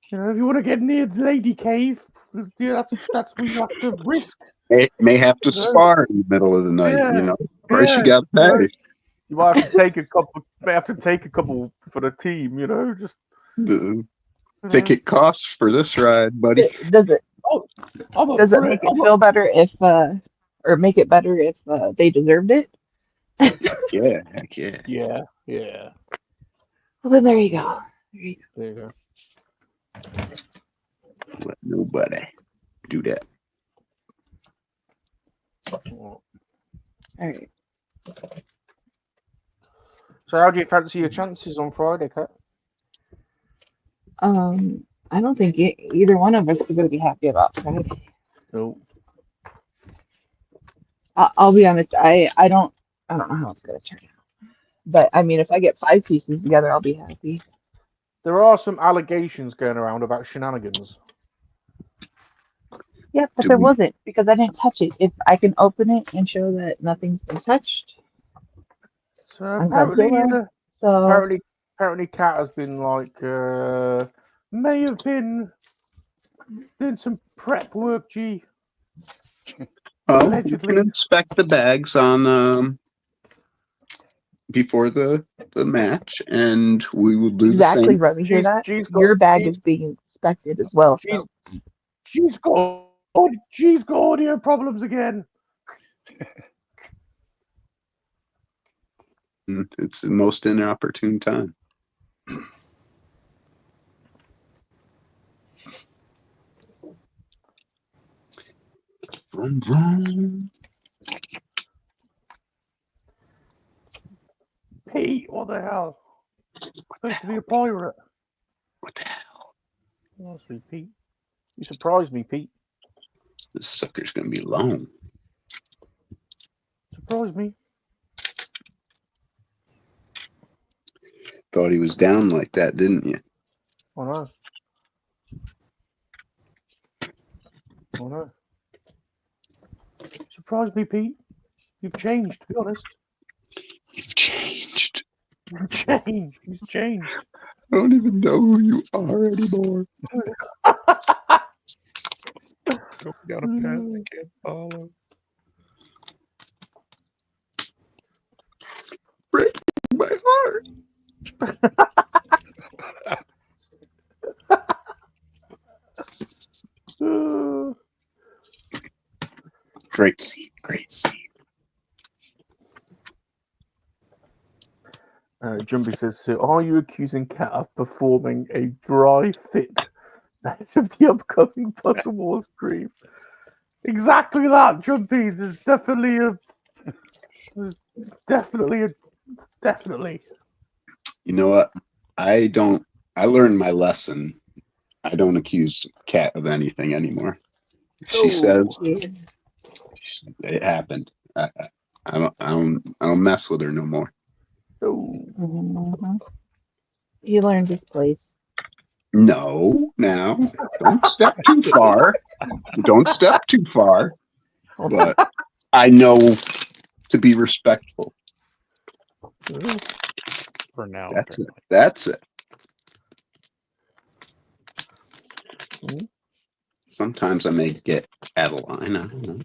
If you want to get near the lady cave, that's what you have to risk. It may have to spar in the middle of the night, Price you got to pay. You might have to take a couple. May have to take a couple for the team, Just ticket costs for this ride, buddy. Does it? Does it make it feel better if, or make it better if they deserved it? Yeah, heck yeah. Yeah. Well, then there you go. There you go. Let nobody do that. All right. So, how do you fancy your chances on Friday, Kat? I don't think either one of us are going to be happy about Friday. No. I'll be honest. I don't know how it's going to turn out. But I mean, if I get 5 pieces together, I'll be happy. There are some allegations going around about shenanigans. Yeah, but Do there we- wasn't because I didn't touch it. If I can open it and show that nothing's been touched, So I'm apparently, Godzilla. So apparently, Cat has been like may have been doing some prep work. G. Oh, we Allegedly. can inspect the bags on before the match, and we will do exactly, the same. Remy. Hear that? She's Your got, bag she's, is being inspected as well. she's, So she's got audio problems again. It's the most inopportune time. Vroom, vroom. Pete, what the hell? Supposed to be a pirate. What the hell? Honestly, Pete. You surprised me, Pete. This sucker's gonna be long. Surprised me. Thought he was down like that, didn't you? I know. I know. Surprised me, Pete. You've changed, to be honest. You've changed. You've changed. He's changed. I don't even know who you are anymore. Going down a path I can't follow. Breaking my heart. Great scene. Great scene. Jumpy says, so are you accusing Cat of performing a dry fit ahead of the upcoming Puzzle War stream? Exactly that, Jumpy. There's definitely. You know what? I learned my lesson. I don't accuse Cat of anything anymore. She says it happened. I don't mess with her no more. Mhm. He learned his place. No, now don't step too far. Don't step too far. But I know to be respectful. For now. That's it. That's it. Sometimes I may get out of line. I don't know.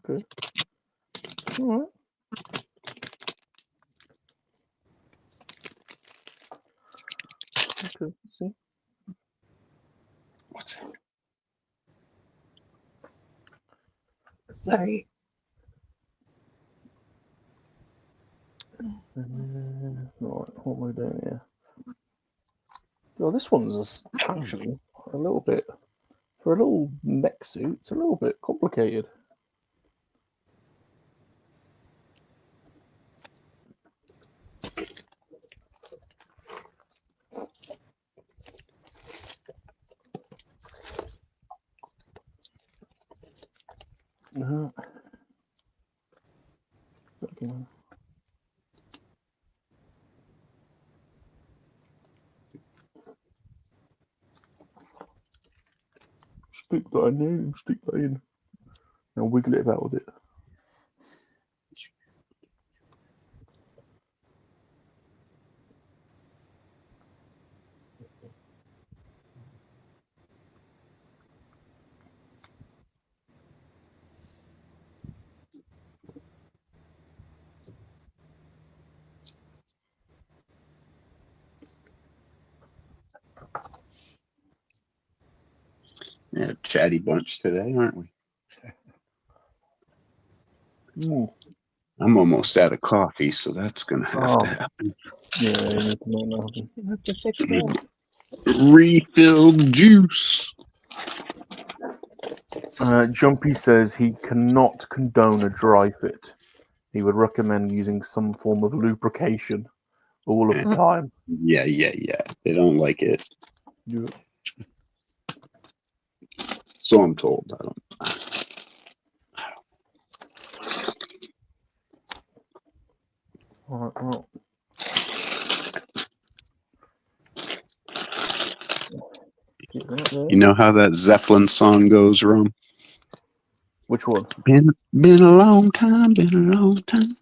Okay. All right. Okay. Let's see. What's that? Sorry. Right, what am I doing here? Well, this one's actually a little bit, for a little mech suit, it's a little bit complicated. Okay. Stick that in there, stick that in. Now wiggle it about with it. Yeah, chatty bunch today, aren't we? I'm almost out of coffee, so that's gonna have to happen. Yeah, you need to make that happen. You have to fix that. Refilled juice. Jumpy says he cannot condone a dry fit. He would recommend using some form of lubrication all of the time. Yeah. They don't like it. Yeah. So I'm told. I don't. All right, well. Keep that. You know how that Zeppelin song goes, Rum? Which one? Been a long time, been a long time.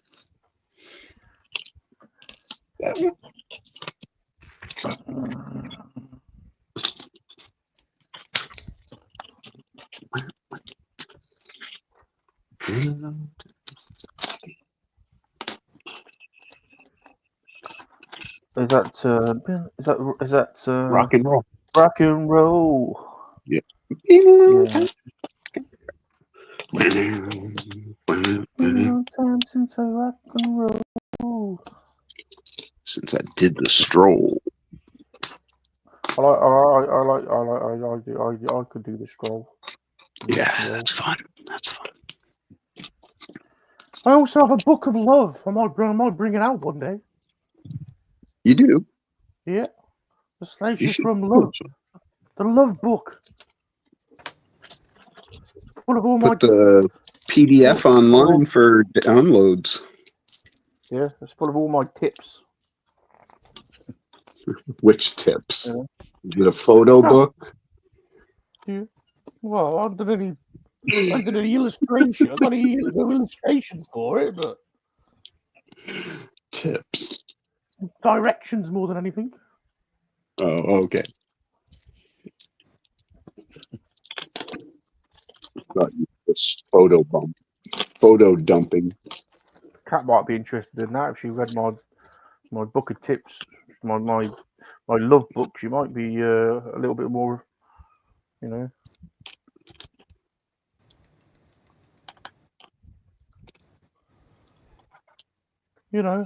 Is that Rock and roll. rock and roll? Yeah. Yeah. Been a long time since I rock and roll. Since I did the stroll. I could do the stroll. Yeah, that's fun. That's fun. I also have a book of love. I might bring it out one day. You do? Yeah. The Salacious should Rum do Love. it. The love book. Full of all my Put the PDF online for downloads. Yeah, it's full of all my tips. Which tips? Yeah. Is it a photo book? Yeah. Well, I did any illustration. I got any illustrations for it, but Tips. directions more than anything. Oh, okay. Thought you just photo dumping. Kat might be interested in that if she read my book of tips, my love book. She might be a little bit more, you know. You know,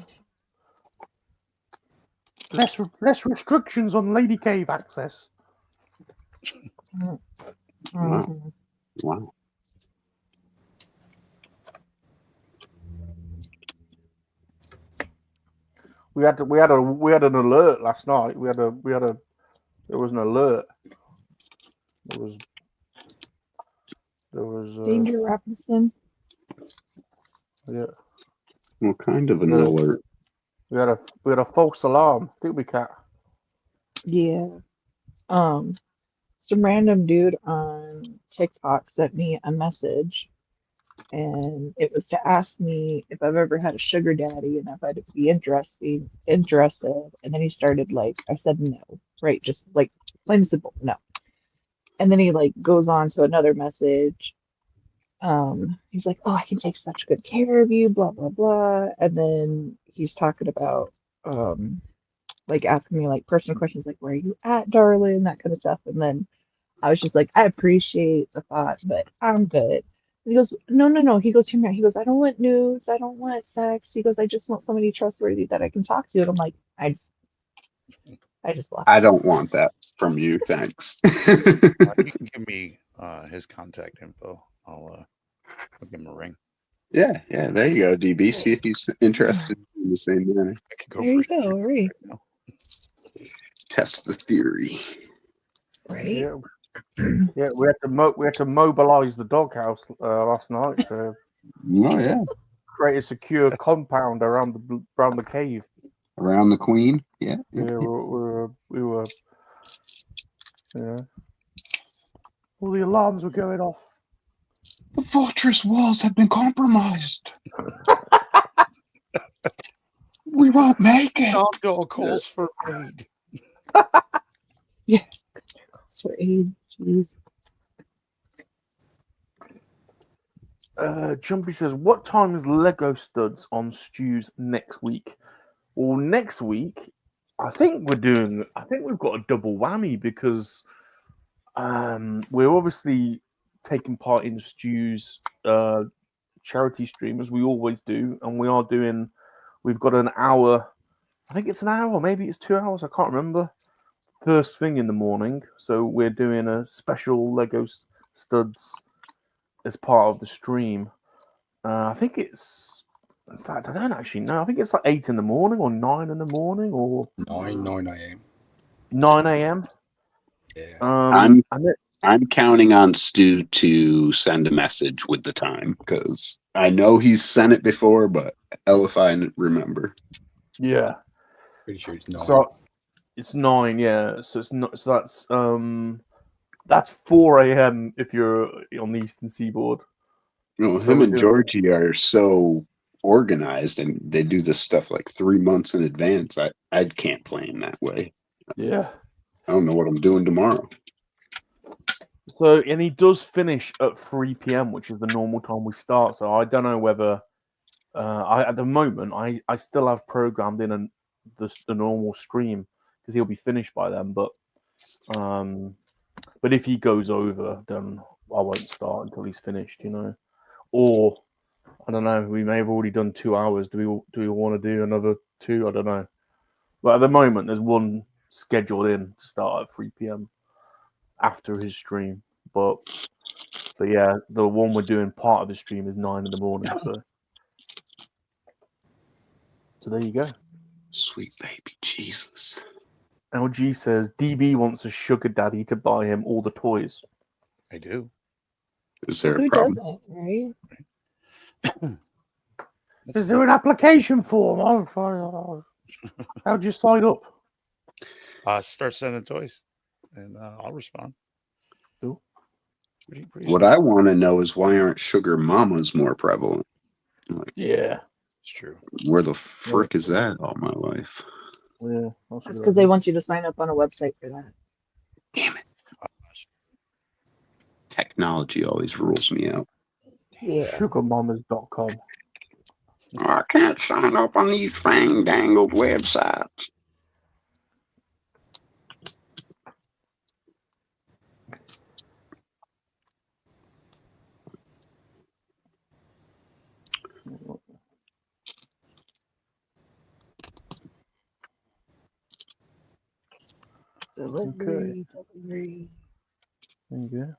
less restrictions on Lady Cave access. Wow. Wow. We had an alert last night. There was an alert. There was Danger Robinson. Yeah. What kind of an alert? We had a false alarm, didn't we, Kat? Yeah. Some random dude on TikTok sent me a message, and it was to ask me if I've ever had a sugar daddy and if I'd be interested. And then he started I said no, right? Just like plain and simple, no. And then he goes on to another message. He's like, "Oh, I can take such good care of you, blah blah blah." And then he's talking about asking me personal questions like, "Where are you at, darling?" That kind of stuff. And then I was just like, "I appreciate the thought, but I'm good." And he goes, No. He goes, "Hear me out." He goes, "I don't want nudes. I don't want sex." He goes, "I just want somebody trustworthy that I can talk to." And I'm like, I just laughed. I don't want that from you, thanks. You can give me his contact info. I'll give him a ring. Yeah, there you go, DB. See if he's interested in the same manner. I could go There you go, right? Test the theory. Right? Yeah, we had to mobilize the doghouse last night to create a secure compound around the cave. Around the queen? Yeah. We were all the alarms were going off. The fortress walls have been compromised. We won't make it. Outdoor calls for aid. Yeah. Calls for aid. Jeez. Jumpy says, "What time is Lego Studs on STUDS next week?" Well, next week, I think we've got a double whammy because we're obviously taking part in STUDS charity stream as we always do, and we've got an hour. I think it's an hour, maybe it's 2 hours. I can't remember. First thing in the morning, so we're doing a special Lego Studs as part of the stream. I think it's, in fact, I don't actually know. I think it's 8 in the morning or 9 in the morning or 9 a.m. 9 a.m. Yeah. I'm counting on Stu to send a message with the time because I know he's sent it before, but hell if I remember. Yeah. Pretty sure it's 9. So it's 9, yeah. So it's not. So that's That's 4 a.m. if you're on the Eastern Seaboard. You know, So him we're and doing- Georgie are so organized, and they do this stuff like 3 months in advance. I can't plan that way. Yeah. I don't know what I'm doing tomorrow. So, and he does finish at 3 p.m., which is the normal time we start. So I don't know whether at the moment I still have programmed in the normal stream because he'll be finished by then. But if he goes over, then I won't start until he's finished. You know, or I don't know. We may have already done 2 hours. Do we want to do another 2? I don't know. But at the moment, there's one scheduled in to start at 3 p.m. after his stream. But yeah, the one we're doing part of his stream is 9 in the morning. So there you go. Sweet baby Jesus. LG says DB wants a sugar daddy to buy him all the toys. I do. Is there Who a problem? doesn't, right? Is there an application form? How'd you sign up? Start sending toys, and I'll respond. Cool. Pretty What I want to know is why aren't sugar mamas more prevalent? Like, Yeah, it's true. where the frick is that all my life? Yeah, That's because they want you to sign up on a website for that. Damn it. Technology always rules me out. Yeah. Sugarmamas.com. I can't sign up on these fang-dangled websites. Delivery. There you go.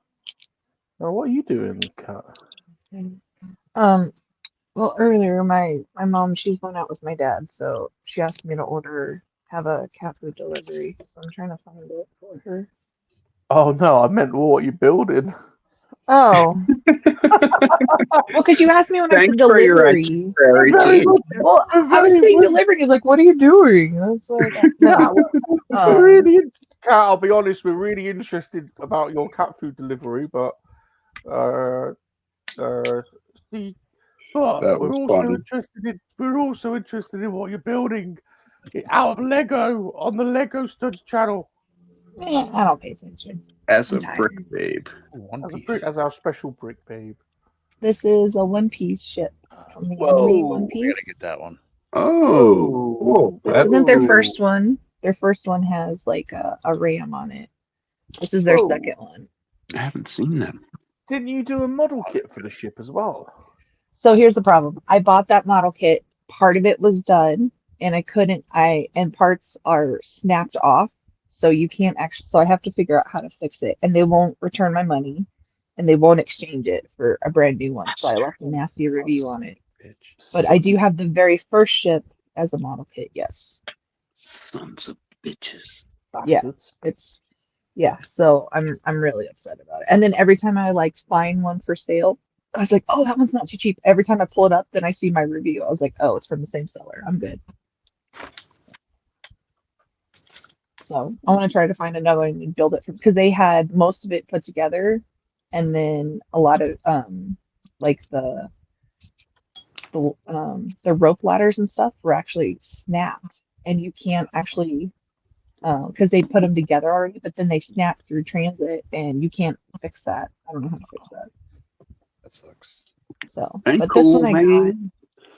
Now, what are you doing, Kat? Well, earlier my mom, she's going out with my dad, so she asked me to have a cat food delivery. So I'm trying to find it for her. Oh no, I meant what you're building. Oh. Well, because you asked me when I said Thanks for your delivery. itinerary. Well, I was saying delivery. He's like, what are you doing? That's what I got. No. Kat, I'll be honest, we're really interested about your cat food delivery, but see, but That we're was also funny. interested in what you're building out of Lego on the Lego Studs channel. I don't pay attention. As a I'm tired. brick babe. One As, piece. as our special brick babe. This is a one-piece ship from the Whoa, anime One We gotta Piece. get that one. Oh. This isn't their first one. Their first one has like a ram on it. This is their Whoa. second one. I haven't seen them. Didn't you do a model kit for the ship as well? So here's the problem. I bought that model kit. Part of it was done, and and parts are snapped off. So you can't actually, so I have to figure out how to fix it. And they won't return my money, and they won't exchange it for a brand new one. So I left a nasty review on it. But I do have the very first ship as a model kit, yes. Sons of bitches. Bastards. Yeah, so I'm really upset about it. And then every time I like find one for sale, I was like, oh, that one's not too cheap. Every time I pull it up, then I see my review. I was like, oh, it's from the same seller. I'm good. So I want to try to find another one and build it because they had most of it put together, and then a lot of like the rope ladders and stuff were actually snapped, and you can't actually because they put them together already, but then they snap through transit, and you can't fix that. I don't know how to fix that. That sucks. So, Ain't but cool, this one I man.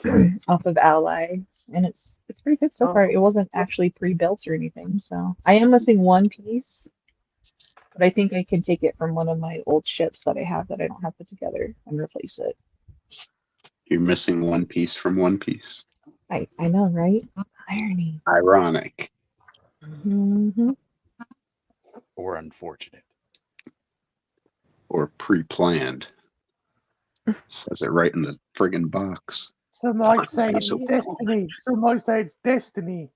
got off of Ally, and it's pretty good so Oh. far. It wasn't actually pre-built or anything, so I am missing one piece, but I think I can take it from one of my old ships that I have that I don't have put together and replace it. You're missing one piece from One Piece. I know, right? Irony. Ironic. Mm-hmm. Or unfortunate. Or pre-planned. Says it right in the friggin' box. Some might say That's it's so destiny. Some might say it's destiny.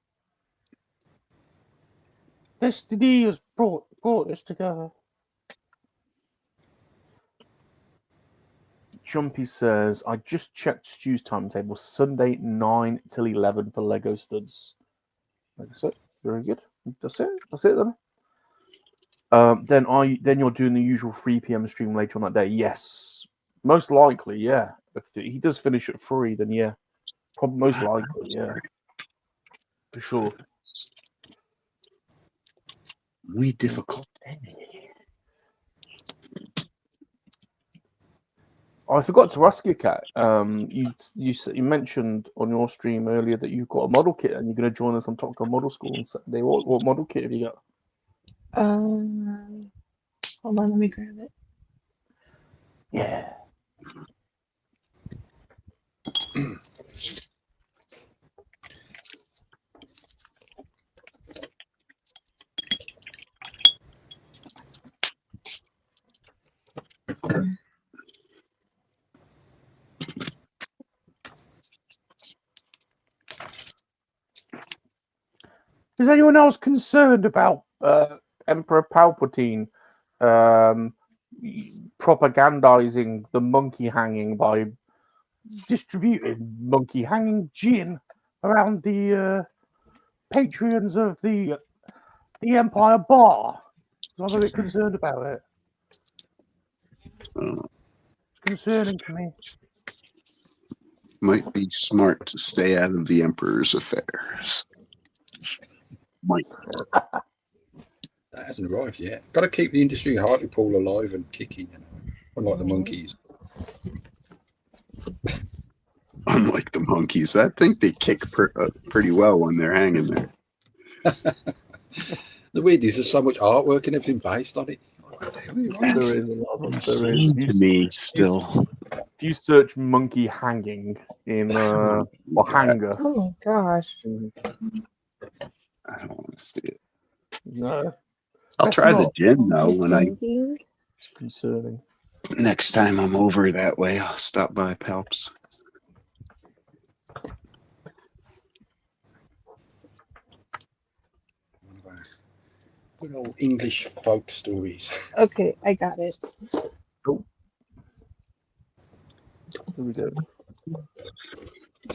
Destiny has brought us together. Jumpy says, I just checked Stu's timetable. Sunday 9 till 11 for Lego Studs. That's it. Very good. That's it. That's it then. then you're doing the usual 3 p.m. stream later on that day. Yes, most likely, yeah. But if he does finish at 3, then yeah, probably most likely, yeah, for sure. We difficult. Oh, I forgot to ask you, Kat. You mentioned on your stream earlier that you've got a model kit and you're going to join us on Top Gun Model School on Saturday. What model kit have you got? Hold on, let me grab it. Yeah. Is anyone else concerned about Emperor Palpatine propagandizing the monkey hanging by distributing monkey hanging gin around the patrons of the Empire Bar? I'm a bit concerned about it. It's concerning to me. Might be smart to stay out of the Emperor's affairs. Might. That hasn't arrived yet. Got to keep the industry Hartlepool alive and kicking, you know, unlike the monkeys. Unlike the monkeys, I think they kick pretty well when they're hanging there. The weird is there's so much artwork and everything based on it. That's insane to me still. If you search monkey hanging in or hanger, Oh gosh. I don't want to see it. No. I'll That's try the not gin though when It's concerning. next time I'm over that way. I'll stop by Palps. Good old English folk stories. Okay, I got it. Oh. Here we go.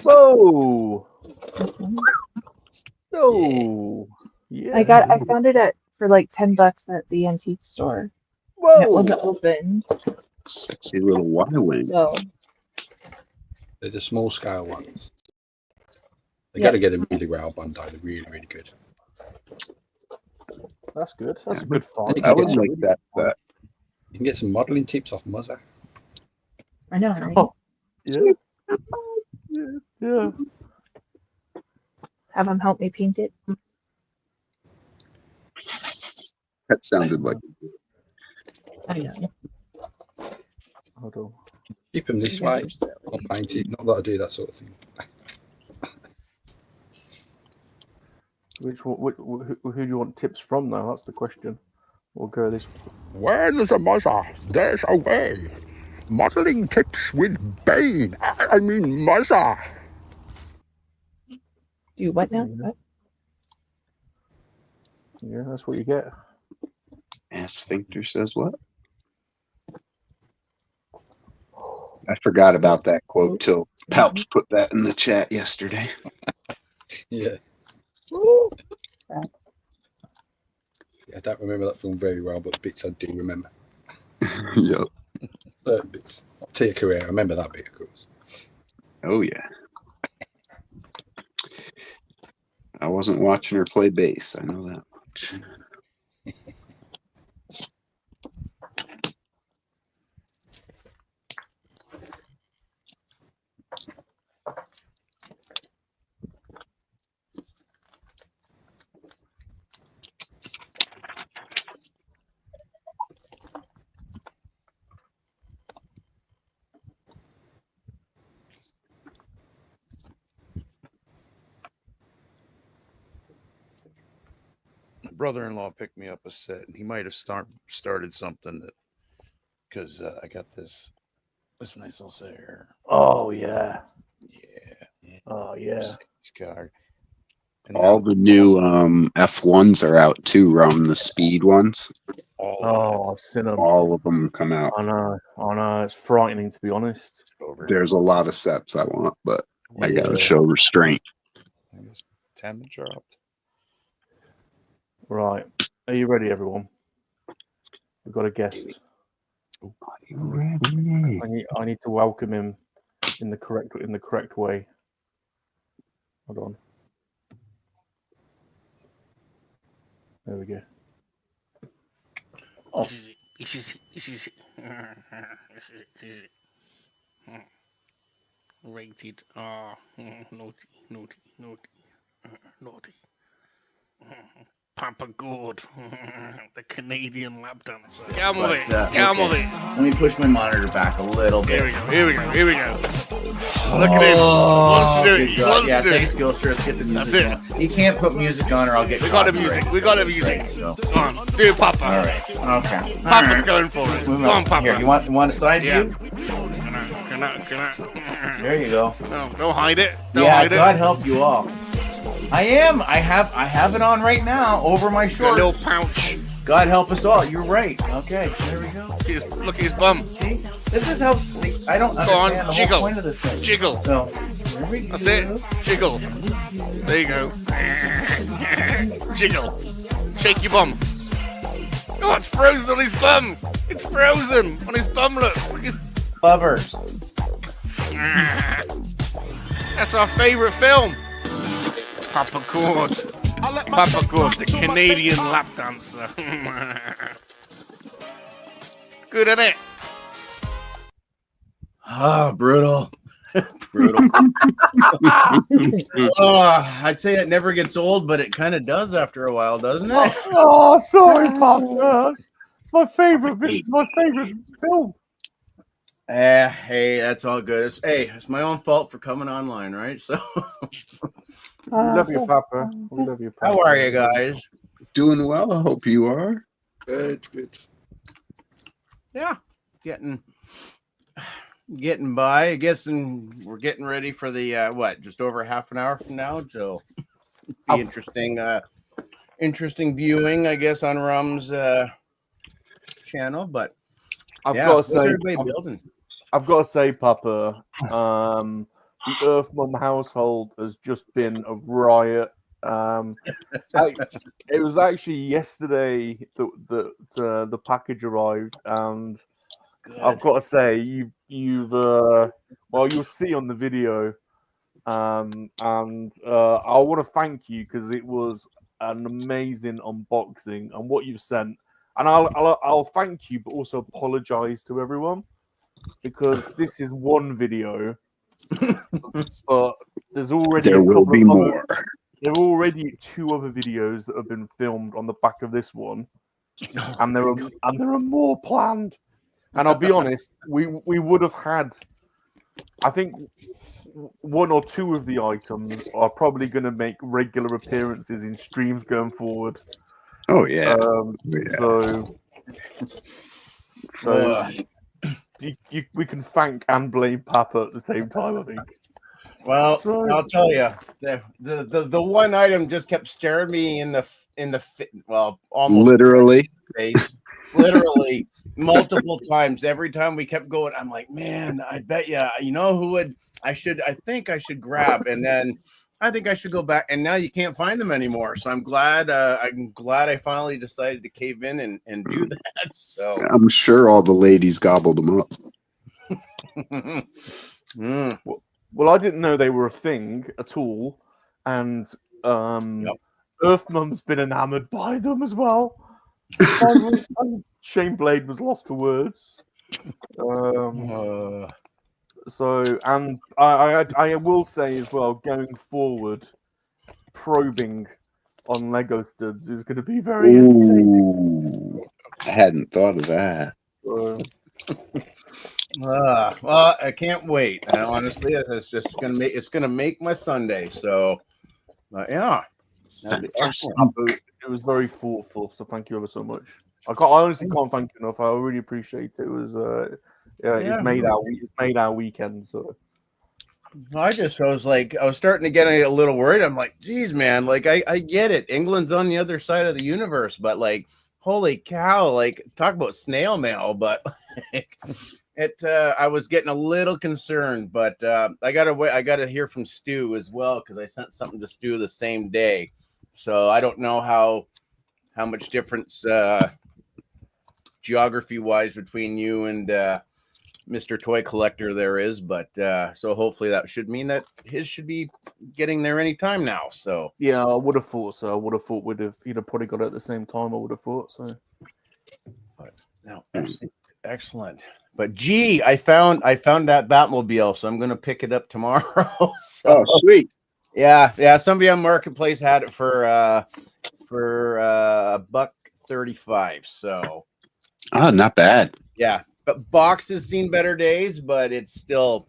Whoa! Oh, yeah. I found it for like $10 at the antique store. Whoa! And it wasn't open. Sexy little Y-wing. So They're the small scale ones. They Yeah. got to get them really well one day. They're really, really good. That's good. That's a good find. I would like that. You can get some modelling tips off Muzzer. I know, right? Oh, yeah. Yeah. Have them help me paint it. That sounded like I know. Hold on. Keep them this way. I'll paint it. Not that I do that sort of thing. Who do you want tips from now? That's the question. We'll go this. Where there's a mother, there's a way. Modeling tips with Bane. I mean, mother. You what now? What? Yeah, that's what you get. Sphincter says what? I forgot about that quote till Palps put that in the chat yesterday. Yeah. Right. I don't remember that film very well, but the bits I do remember. Yep. Certain bits. Tia Carrere, I remember that bit, of course. Oh yeah. I wasn't watching her play bass. I know that much. My brother-in-law picked me up a set, and he might have started something that because I got this nice little set here. Oh yeah. Yeah. Oh yeah. This car. And All now the new F1s are out too, Rum, the speed ones. Oh, I've seen them. All of them come out. I know. It's frightening, to be honest. it's over. There's a lot of sets I want, but I gotta Yeah. show restraint. I guess 10 dropped. Right. Are you ready, everyone? We've got a guest. Are you ready? I need to welcome him in the correct way. Hold on. There we go. Oh. This is rated R. Naughty. Papa Gord, the Canadian lap dancer. Get on with it. Get on with it. Let me push my monitor back a little bit. Here we go. Look at him. He wants to do it. He wants to do thanks, it. Skillster. Let's get the music. That's on. You can't put music on or I'll get We got the music. So. Come on, do it, Papa. All right. Okay. Papa's going for it. Come on, Papa. Here, you want a side view? Can I? There you go. No, don't hide it. Don't hide it. God help you all. I am. I have it on right now over my shorts. A little pouch. God help us all. You're right. Okay, there we go. Look at his bum. See? This is how I don't understand the whole point of this thing. Jiggle. So, there we go. That's it. Jiggle. There you go. Jiggle. Shake your bum. Oh, it's frozen on his bum. It's frozen on his bum. Look his lovers. That's our favourite film. Papa Gord, the Canadian lap dancer. Good, isn't it? Ah, brutal. Brutal. I'd say it never gets old, but it kind of does after a while, doesn't it? Oh, sorry, Papa. It's my favorite. This is my favorite film. Hey, that's all good. It's my own fault for coming online, right? So. We love you, Papa. We love you, Papa. How are you guys? Doing well. I hope you are. Good. Yeah, getting by. I guess, and we're getting ready for the just over half an hour from now. So, be interesting viewing, I guess, on Rum's channel. But I've got to say, everybody building? I've got to say, Papa. The Earth Mum household has just been a riot. It was actually yesterday that the package arrived, and I've got to say you've well, you'll see on the video, and I want to thank you because it was an amazing unboxing and what you've sent, and I'll thank you, but also apologize to everyone because this is one video. But there will be more. There are already 2 other videos that have been filmed on the back of this one, and there are more planned. And I'll be honest, we would have had, I think, 1 or 2 of the items are probably going to make regular appearances in streams going forward. Oh yeah. So. We can thank and blame Papa at the same time, I think. Well, I'll tell you, the one item just kept staring me in the almost literally face, literally multiple times. Every time we kept going, I'm like, man, I bet you know who would I think I should grab, and then I think I should go back, and now you can't find them anymore. So I'm glad I finally decided to cave in and do that. So I'm sure all the ladies gobbled them up. Well, I didn't know they were a thing at all, and Earth Mum's been enamored by them as well. Shane Blade was lost for words. So, and I will say as well, going forward, probing on Lego studs is going to be very entertaining. I hadn't thought of that. Well, I can't wait. Honestly, it's just gonna make my Sunday. So, yeah, it was very thoughtful. So, thank you ever so much. I honestly can't thank you enough. I really appreciate it. It was it's made our weekend. So I was starting to get a little worried. I'm like, geez, man, like I get it. England's on the other side of the universe, but like, holy cow, like talk about snail mail, but like, I was getting a little concerned, but I gotta hear from Stu as well, because I sent something to Stu the same day. So I don't know how much difference geography wise between you and Mr. Toy Collector there is, but so hopefully that should mean that his should be getting there anytime now. So yeah, I would have thought so. I would have thought he'd have probably got it at the same time. I would have thought so. But no, excellent. But gee, I found that Batmobile, so I'm gonna pick it up tomorrow. So, oh, sweet. Yeah. Somebody on Marketplace had it for $135. So, Oh, not bad. yeah, but box has seen better days, but it's still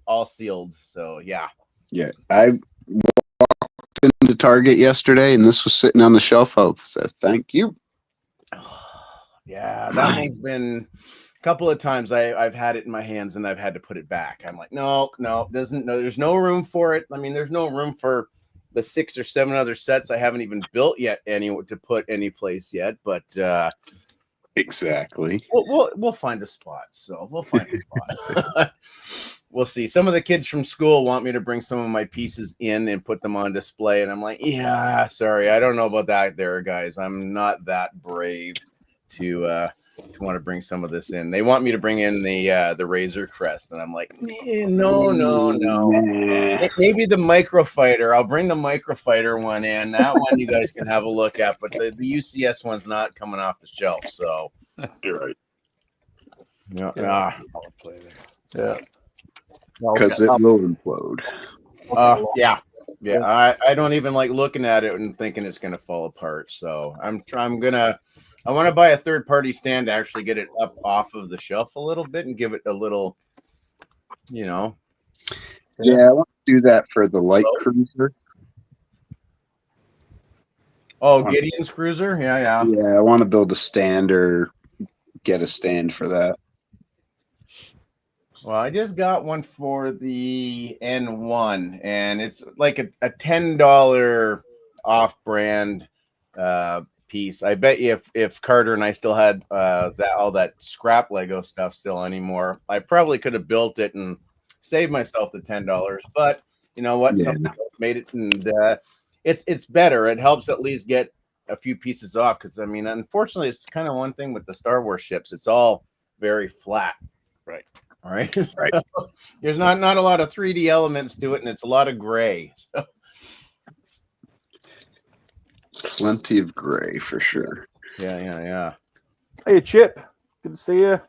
all sealed. So yeah. Yeah, I walked into Target yesterday, and this was sitting on the shelf. I said, "Thank you." Yeah, that one's been a couple of times I've had it in my hands and I've had to put it back. I'm like, no, there's no room for it. I mean, there's no room for the 6 or 7 other sets I haven't even built yet to put any place yet. But exactly, we'll find a spot. So we'll find a spot. We'll see. Some of the kids from school want me to bring some of my pieces in and put them on display, and I'm like, yeah, sorry, I don't know about that, there, guys. I'm not that brave to want to bring some of this in. They want me to bring in the Razor Crest, and I'm like, no. Maybe the Microfighter. I'll bring the Microfighter one in. That one you guys can have a look at, but the UCS one's not coming off the shelf. So you're right. Yeah. Because it will implode. Yeah. I don't even like looking at it and thinking it's gonna fall apart. So I want to buy a third-party stand to actually get it up off of the shelf a little bit and give it a little, Yeah, I want to do that for the light cruiser. Oh, Gideon's cruiser? Yeah. Yeah, I want to build a stand or get a stand for that. Well, I just got one for the N1, and it's like a $10 off-brand piece. I bet you if Carter and I still had all that scrap Lego stuff still anymore, I probably could have built it and saved myself the $10. But you know what? Yeah. Somebody made it, and it's better. It helps at least get a few pieces off, because I mean, unfortunately, it's kind of one thing with the Star Wars ships. It's all very flat. Right. All right. Right. So there's not a lot of 3D elements to it, and it's a lot of gray. So. Plenty of gray for sure. Yeah. Hey, Chip. Good to see you.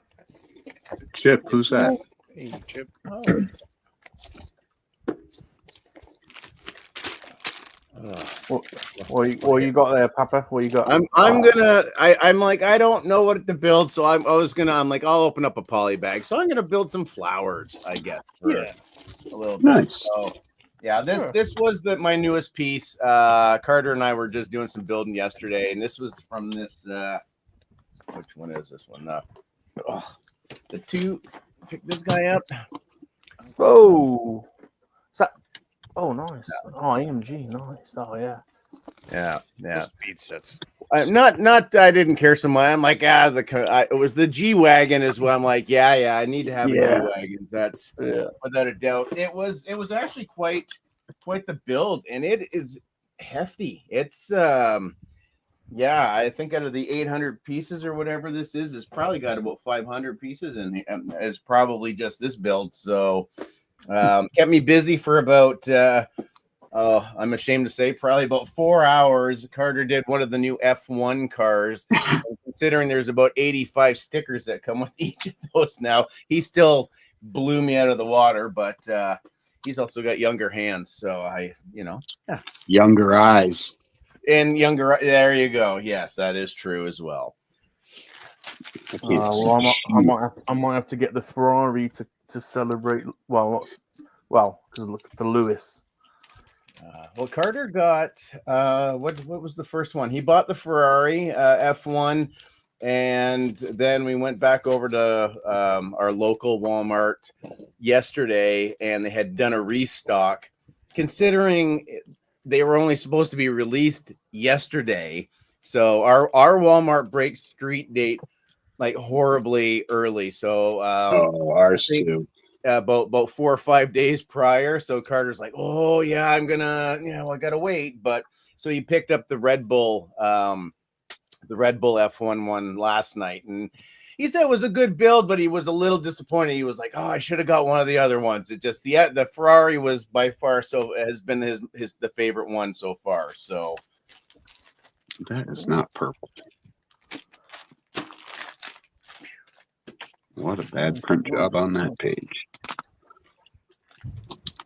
Chip, who's that? Hey, Chip. Oh. What you got there, Papa? What you got? I'm like, I don't know what to build, so I'm like, I'll open up a poly bag. So I'm gonna build some flowers, I guess. For a little bit. Nice. So yeah, this was my newest piece. Carter and I were just doing some building yesterday, and this was from this. Which one is this one? Pick this guy up. Oh, oh, nice. Oh, AMG, nice. Oh, yeah. Yeah. Speed sets. Not. I didn't care so much. I'm like, it was the G wagon as well. I'm like, yeah. I need to have a G wagon. That's without a doubt. It was actually quite the build, and it is hefty. It's I think out of the 800 pieces or whatever this is, it's probably got about 500 pieces, and it's probably just this build. So kept me busy for about. I'm ashamed to say, probably about 4 hours. Carter did one of the new F1 cars. Considering there's about 85 stickers that come with each of those now, he still blew me out of the water, but he's also got younger hands. So Younger eyes. And younger, there you go. Yes, that is true as well. I might have to get the Ferrari to celebrate. Because look at the Lewis. Carter got what was the first one? He bought the Ferrari F1, and then we went back over to our local Walmart yesterday, and they had done a restock. Considering they were only supposed to be released yesterday, so our Walmart breaks street date like horribly early. So ours too. About 4 or 5 days prior. So Carter's like, oh yeah, I gotta wait. But so he picked up the Red Bull the Red Bull F1 one last night, and he said it was a good build, but he was a little disappointed. He was like, "Oh, I should have got one of the other ones." It just the Ferrari was by far has been the favorite one so far. So that is not purple. What a bad print job on that page.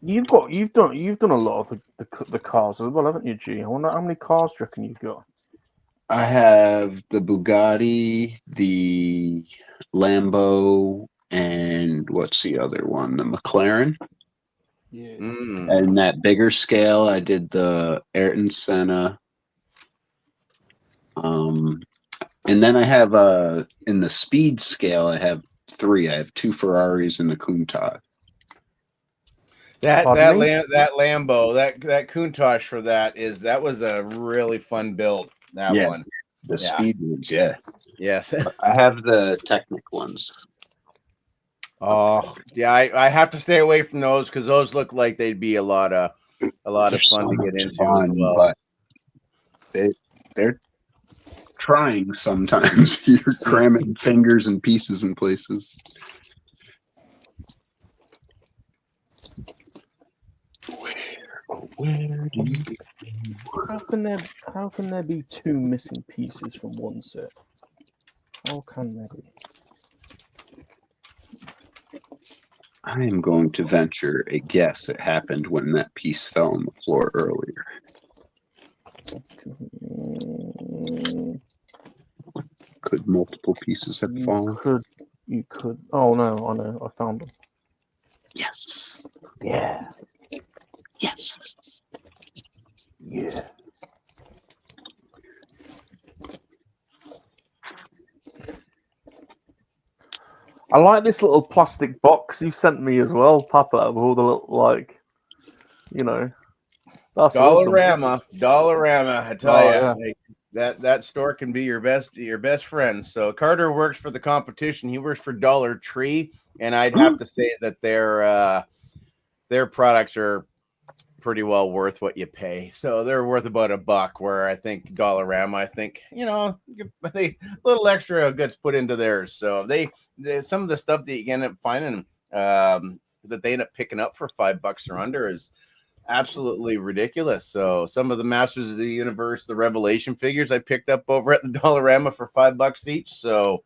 You've done a lot of the cars as well, haven't you, G? I wonder how many cars do you reckon you've got? I have the Bugatti, the Lambo, and what's the other one? The McLaren. Yeah. And that bigger scale, I did the Ayrton Senna. And then I have in the speed scale, I have 3. I have 2 Ferraris and a Countach. that Lambo, that Countach for that was a really fun build. That one. The speed ones, yeah. Yes. I have the Technic ones. Oh, yeah, I have to stay away from those because those look like they'd be a lot of fun to get into as well. But they're trying sometimes. You're cramming fingers and pieces in places. Where do you How can there be 2 missing pieces from one set? How can there be? I am going to venture a guess it happened when that piece fell on the floor earlier. Could multiple pieces have fallen? You could. Oh no, I know. I found them. Yes. Yeah. Yes. Yeah. I like this little plastic box you sent me as well, Papa, with all the little, like, that's Dollarama, awesome. Dollarama. I tell you, yeah. that store can be your best friend. So Carter works for the competition. He works for Dollar Tree, and I'd have to say that their products are pretty well worth what you pay. So they're worth about $1, where I think Dollarama, a little extra gets put into theirs. So they some of the stuff that you end up finding that they end up picking up for $5 or under is absolutely ridiculous. So some of the Masters of the Universe, the Revelation figures I picked up over at the Dollarama for $5 each. So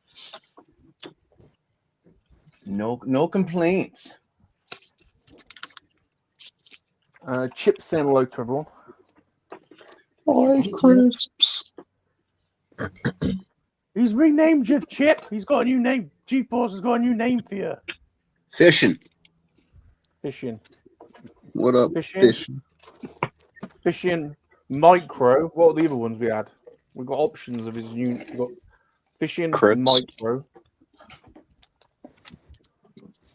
no complaints. Chip saying hello to everyone. Hi, crisps. He's renamed you, Chip. He's got a new name. G-Force has got a new name for you. Fishing. What up, fishing? Fishing Micro. What are the other ones we had? We've got options of his new. We've got Fishing Crisp. Micro.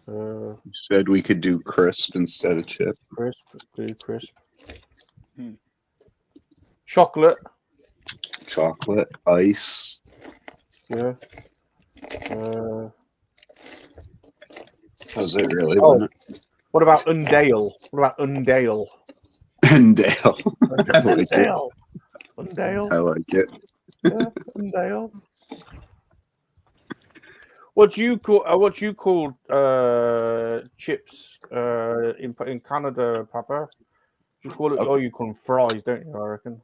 You said we could do crisp instead of chip. Crisp. Do crisp. Chocolate. Ice. Yeah. Was it really? Oh, what about Undale? Undale. Undale. I like it. Yeah, Undale. What you call chips in Canada, Papa? You call it? Oh, you call them fries, don't you? I reckon.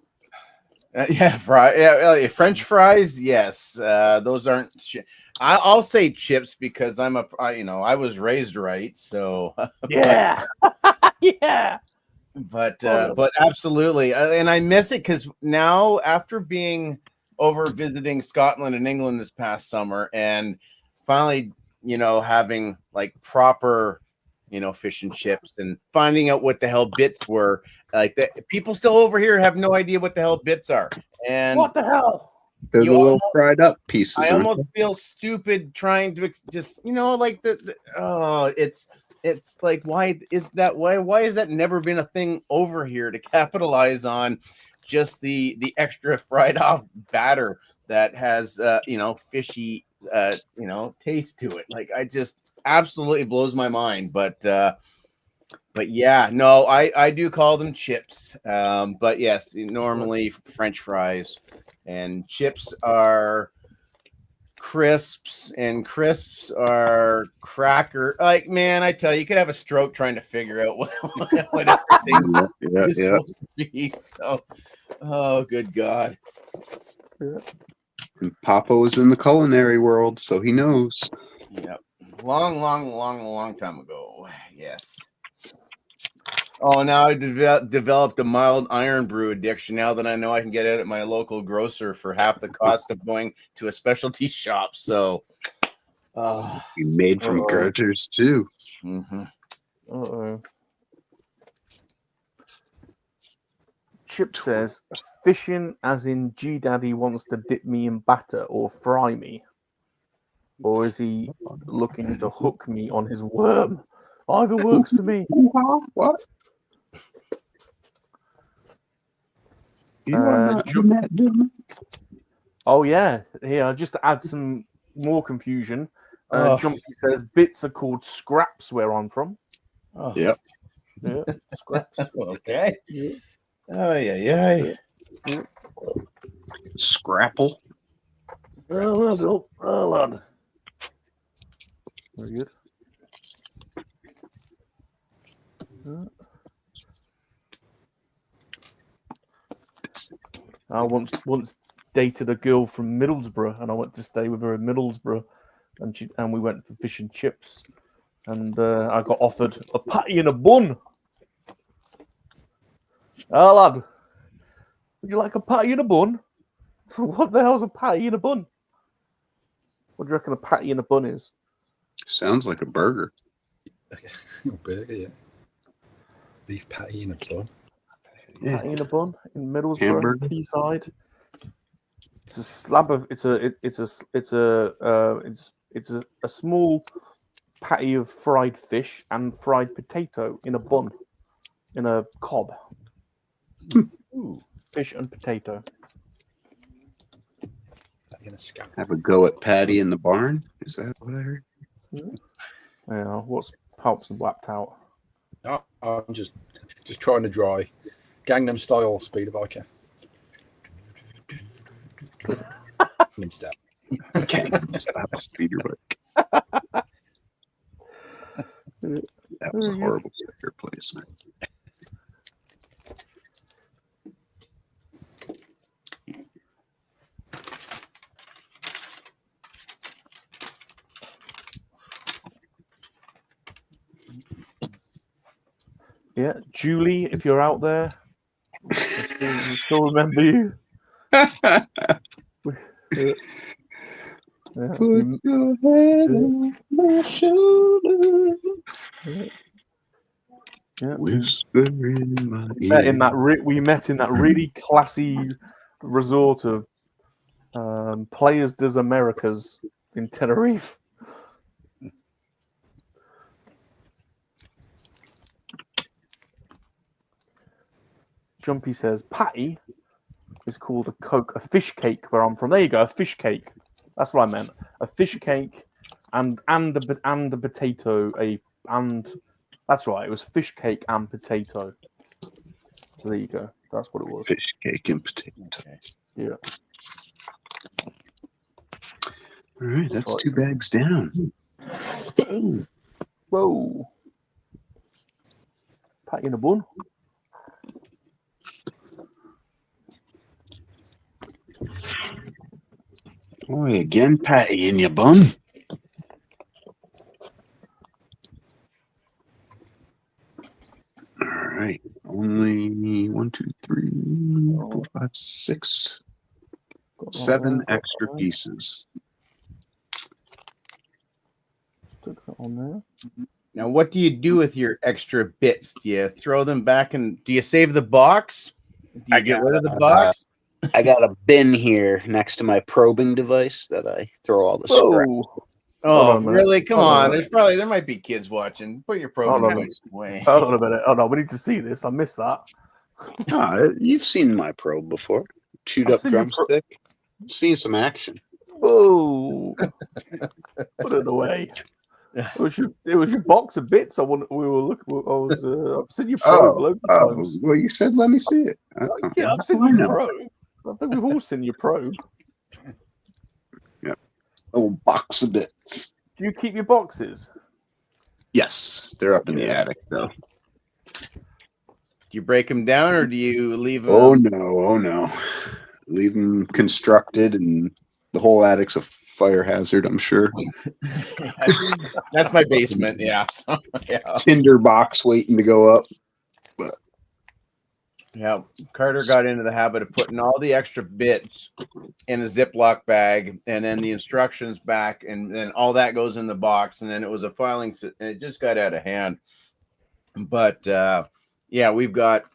French fries. Yes, those aren't. I'll say chips because I was raised right. So yeah, yeah. But absolutely, and I miss it because now after being over visiting Scotland and England this past summer and finally, having like proper, fish and chips and finding out what the hell bits were. Like that, people still over here have no idea what the hell bits are. And what the hell? They're the little fried up pieces. I almost feel stupid trying to just, like it's like, why is that never been a thing over here to capitalize on just the extra fried off batter that has fishy taste to it. Like I just absolutely blows my mind. But yeah, no, I do call them chips. But yes, normally French fries. and chips are crisps, and crisps are cracker. Like, man, I tell you, you could have a stroke trying to figure out what everything is supposed to be. So, oh, good God. Yeah. And Papa was in the culinary world, so he knows. Yep. Long time ago. Yes. Oh, now I developed a mild iron brew addiction now that I know I can get it at my local grocer for half the cost of going to a specialty shop. So, made from girders too. Mm-hmm. Uh-oh. Chip says, fishing as in G Daddy wants to dip me in batter or fry me. Or is he looking to hook me on his worm? Either works for me. What? You are not doing that. Oh, yeah. Here, just to add some more confusion, Jumpy says bits are called scraps where I'm from. Oh. Yep. Yeah, scraps. Okay. Yeah. Oh, yeah. Scrapple. Oh, lad. Very good. I once dated a girl from Middlesbrough, and I went to stay with her in Middlesbrough, and we went for fish and chips, and I got offered a patty and a bun. Oh, lad, would you like a patty and a bun? What the hell's a patty and a bun? What do you reckon a patty and a bun is? Sounds like a burger. Burger, yeah. Beef patty in a bun. Yeah. Patty and a bun in Middlesbrough, Hamburger. Teesside. It's a slab of it's a small patty of fried fish and fried potato in a bun, in a cob. Ooh, fish and potato. Have a go at Patty in the barn. Is that what I heard? Yeah, what's Palps and whapped out? No, I'm just trying to dry Gangnam Style speed biker. Instead. Gangnam Style speeder bike. That was a horrible sticker placement. Yeah, Julie, if you're out there, I still remember you. Put your head on my shoulder. Yeah. Whisper in my ear. We met in that really classy resort of Players des Americas in Tenerife. Jumpy says patty is called a fish cake where I'm from. There you go, a fish cake. That's what I meant. A fish cake and a potato. That's right. It was fish cake and potato. So there you go. That's what it was. Fish cake and potato. Yeah. All right, that's 2 bags down. Whoa. Patty in a bun. Boy, again, Patty in your bun. All right, only 1, 2, 3, 4, 5, 6, 7 extra pieces. Stick that on there. Now, what do you do with your extra bits? Do you throw them back and do you save the box? Do you get rid of the box? I got a bin here next to my probing device that I throw all the scrap. Oh, really? Come on. There might be kids watching. Put your probing device away. Hold on a minute. Oh no, we need to see this. I missed that. You've seen my probe before. Chewed up drumstick. Seen some action. Oh, put it away. It was your box of bits. I've seen your probe loads of times. Well, you said let me see it. Yeah, I've seen your probe. I think we've all seen your probe. Yeah. Oh, box of bits. Do you keep your boxes? Yes, they're up in the attic though. Do you break them down or do you leave them? Oh no. Leave them constructed, and the whole attic's a fire hazard, I'm sure. That's my basement. Yeah. Yeah. Tinder box waiting to go up. But yeah, Carter got into the habit of putting all the extra bits in a Ziploc bag, and then the instructions back, and then all that goes in the box, and then it was a filing, and it just got out of hand. But yeah, we've got,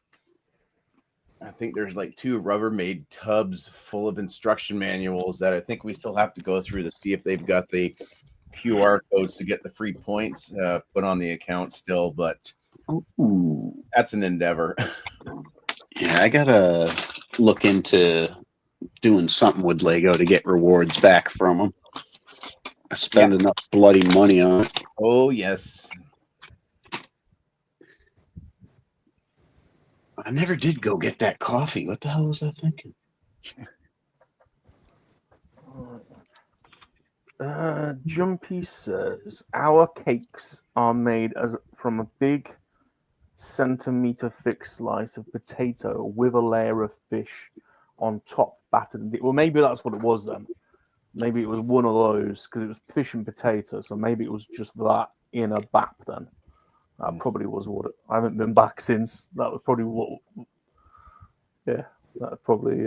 I think there's like 2 Rubbermaid tubs full of instruction manuals that I think we still have to go through to see if they've got the QR codes to get the free points put on the account still, but that's an endeavor. yeah, I gotta look into doing something with Lego to get rewards back from them. I spend enough bloody money on it. Oh yes. I never did go get that coffee. What the hell was I thinking? Jumpy says our cakes are made from a big centimeter thick slice of potato with a layer of fish on top, battered. Well, maybe that's what it was then. Maybe it was one of those because it was fish and potato. So maybe it was just that in a bap then. That probably was what it. I haven't been back since. That was probably what. Yeah, that probably.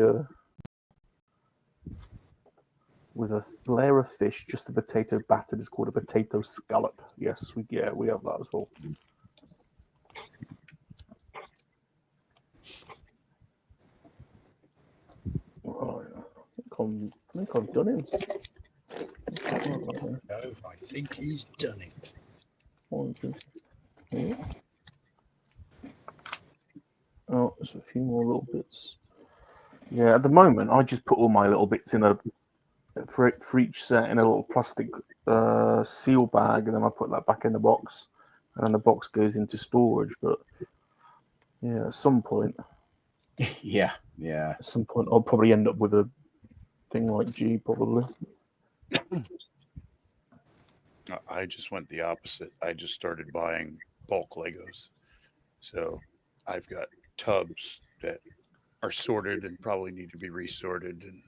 With a layer of fish, just a potato battered is called a potato scallop. Yes, we have that as well. Oh, I think I've done it. I think he's done it. Oh, there's a few more little bits. Yeah, at the moment, I just put all my little bits in for each set in a little plastic seal bag, and then I put that back in the box, and then the box goes into storage. But yeah, at some point, yeah, at some point, I'll probably end up with a thing like G, probably. I just went the opposite. I just started buying bulk Legos. So I've got tubs that are sorted and probably need to be resorted. And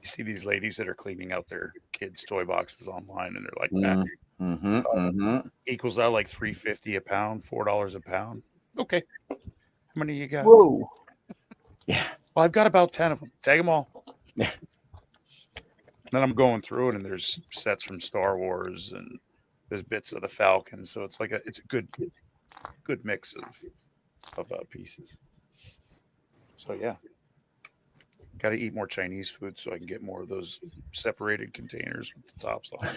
you see these ladies that are cleaning out their kids' toy boxes online, and they're like, equals out like $3.50 a pound, $4 a pound. Okay. How many you got? Whoa. Yeah. Well, I've got about 10 of them. Take them all. Yeah. Then I'm going through it, and there's sets from Star Wars, and there's bits of the Falcon. So it's like it's a good mix of pieces. So yeah, got to eat more Chinese food so I can get more of those separated containers with the tops on.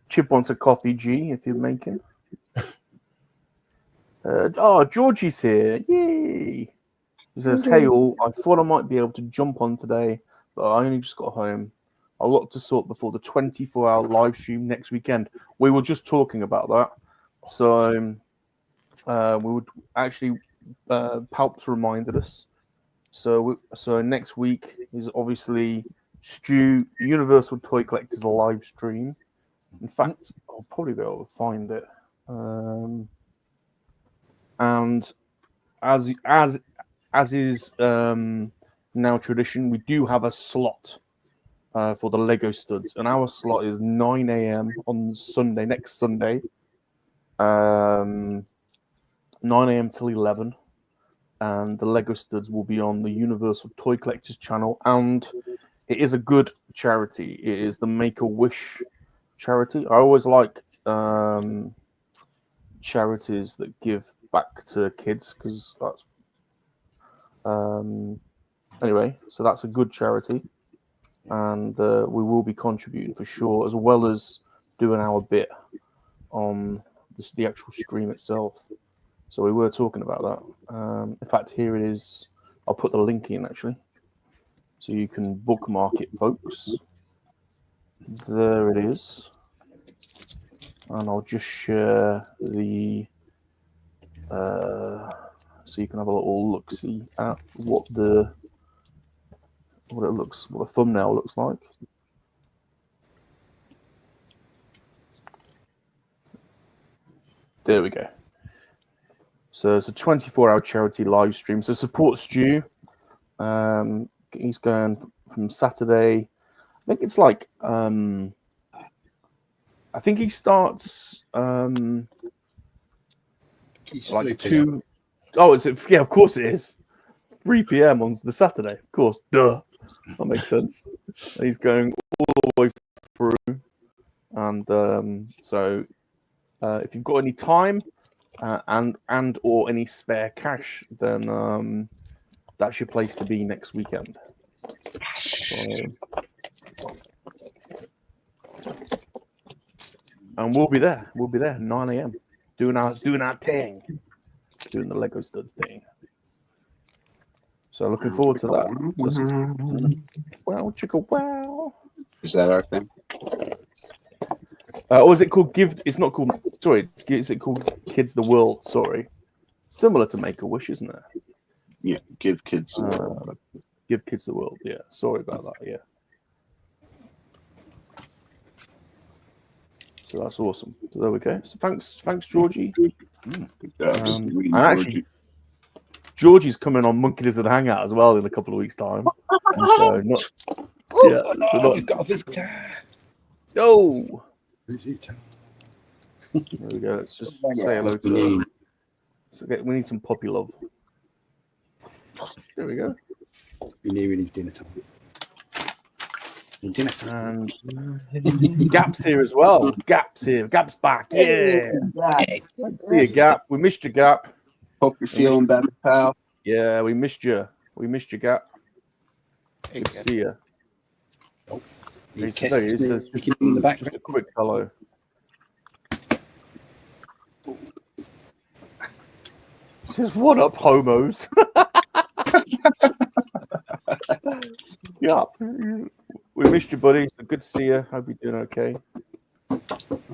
Chip wants a coffee, G, if you're making. Georgie's here. Yay! He says, hey all, I thought I might be able to jump on today, but I only just got home. A lot to sort before the 24-hour live stream next weekend. We were just talking about that. So we would actually, Palps reminded us. So next week is obviously Stu Universal Toy Collectors live stream. In fact, I'll probably be able to find it. And as is now tradition, we do have a slot for the Lego studs, and our slot is 9 a.m. on Sunday, next Sunday, 9 a.m. till 11, and the Lego studs will be on the Universal Toy Collectors channel, and it is a good charity. It is the Make-A-Wish charity. I always like charities that give back to kids because that's anyway, so that's a good charity, and we will be contributing for sure, as well as doing our bit on the actual stream itself. So we were talking about that. In fact, here it is. I'll put the link in actually. So you can bookmark it, folks. There it is. And I'll just share the so you can have a little look-see at what the thumbnail looks like. There we go. So it's a 24-hour charity live stream. So support Stu. He's going from Saturday. I think it's like I think he starts like 2. Oh, is it? Yeah, of course it is. 3 p.m. on the Saturday, of course. Duh. That makes sense. He's going all the way through, and so if you've got any time and or any spare cash, then that's your place to be next weekend. So, and we'll be there. We'll be there 9 a.m. doing our thing, doing the Lego STUDS thing. So looking forward to that. Wow, chicka wow. Is that our thing? Or is it called Give? It's not called. Sorry, is it called Kids the World? Sorry, similar to Make a Wish, isn't it? Yeah, Give Kids the World. Give Kids the World. Yeah, sorry about that. Yeah. So that's awesome. So there we go. So thanks, Georgie. And actually, Georgie's coming on Monkey-Lizard Hangout as well in a couple of weeks' time. And so not, yeah, so not, We've got a visitor. Yo. Visitor. There we go. Let's just say hello to him. So we need some puppy love. There we go. We're nearing his dinner time. And Gap's here as well. Gap's here. Gap's back. Yeah. See you, Gap. We missed you, Gap. Hope you're feeling better, pal. Yeah, we missed you. We missed you, Gap. Good to see you. Oh, he says in the back. Just a quick hello. He says, "What up, homos?" Yeah. We missed you, buddy. So good to see you. Hope you're doing okay.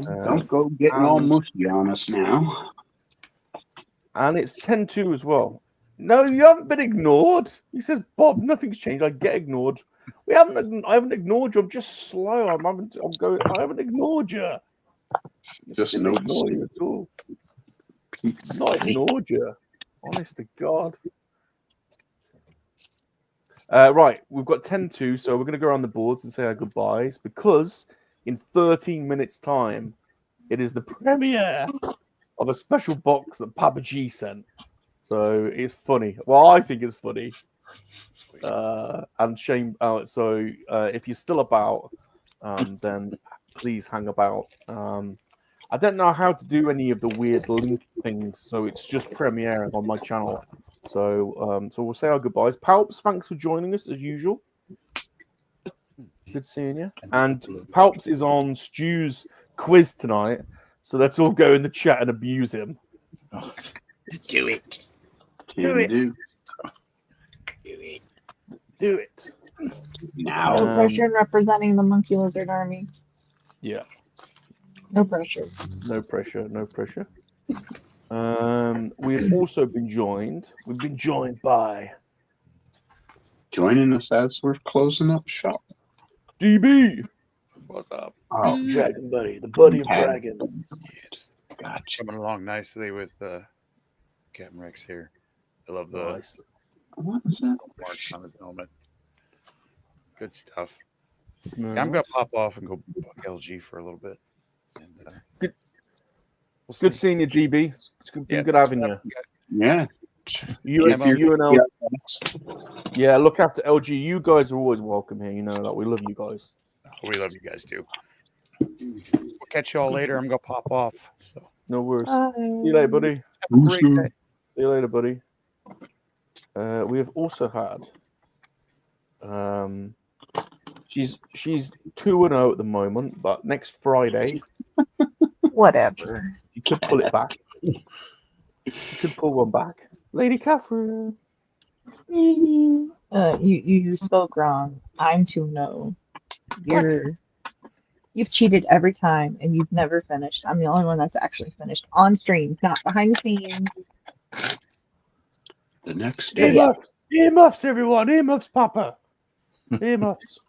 Don't go getting all mushy on us now. And it's 10-2 as well. No, you haven't been ignored. He says, "Bob, nothing's changed. I get ignored. I haven't ignored you. I'm just slow. I haven't ignored you. Just ignore you at all. Not ignored you. Honest to God." Right, we've got 10-2, so we're going to go around the boards and say our goodbyes because in 13 minutes' time, it is the premiere of a special box that Papa G sent. So it's funny. Well, I think it's funny. And shame. So if you're still about, then please hang about. I don't know how to do any of the weird link things, so it's just premiering on my channel. So we'll say our goodbyes. Palps, thanks for joining us as usual. Good seeing you. And Palps is on Stu's quiz tonight, so let's all go in the chat and abuse him. Oh, do it. Do it. Do it. Now. No pressure in representing the Monkey-Lizard army. Yeah. No pressure. No pressure. No pressure. We've also been joined. We've been joined by joining us as we're closing up shop. DB. What's up? Oh, Dragon Buddy, the buddy of dragons. Gotcha. Coming along nicely with Captain Rex here. I love the what is that? marks on his helmet. Good stuff. Nice. Yeah, I'm gonna pop off and go bug LG for a little bit. And, good. We'll good seeing you, DB. It's good having you. Yeah. You and LG. Yeah, look after LG. You guys are always welcome here. You know that we love you guys. We love you guys too. We'll catch y'all later. I'm gonna pop off. So no worries. Bye. See you later, buddy. Have a great day. See you later, buddy. We have also had. She's 2-0 at the moment, but next Friday. Whatever. You could pull it back. You could pull one back. Lady Catherine. You spoke wrong. I'm 2-0. You've cheated every time, and you've never finished. I'm the only one that's actually finished on stream, not behind the scenes. The next day. Earmuffs, earmuffs, everyone, earmuffs, Papa, earmuffs.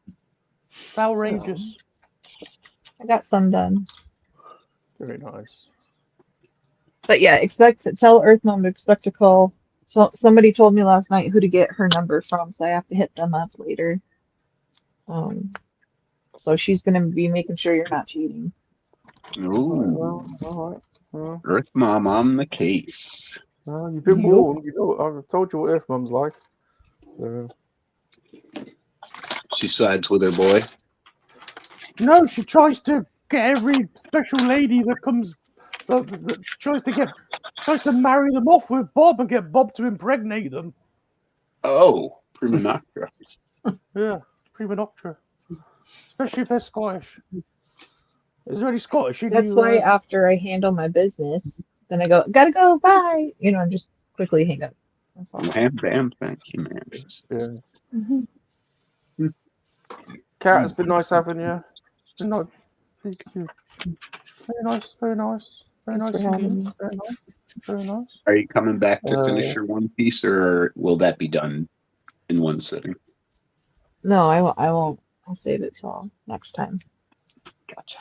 It's outrageous. I got some done. Very nice. But yeah, tell Earth Mom to expect a call. So somebody told me last night who to get her number from, so I have to hit them up later. So she's gonna be making sure you're not cheating. Ooh. All right. Well, Earth Mom on the case. well, you've been warned. You know, I've told you what Earth Mom's like. She sides with her boy. No, she tries to get every special lady that comes. That tries to marry them off with Bob and get Bob to impregnate them. Oh, prima noctra. Yeah, prima noctra. Especially if they're Scottish. Is there any Scottish? That's why after I handle my business, then I go, gotta go, bye. You know, and just quickly hang up. Bam, bam, thank you, man. Yeah. Kat, it's been nice having you. It's been nice. Thank you. Very nice, very nice. Very Thanks nice for having indeed. me. Very nice. Very nice. Are you coming back to finish your One Piece, or will that be done in one sitting? No, I won't. I'll save it till next time. Gotcha.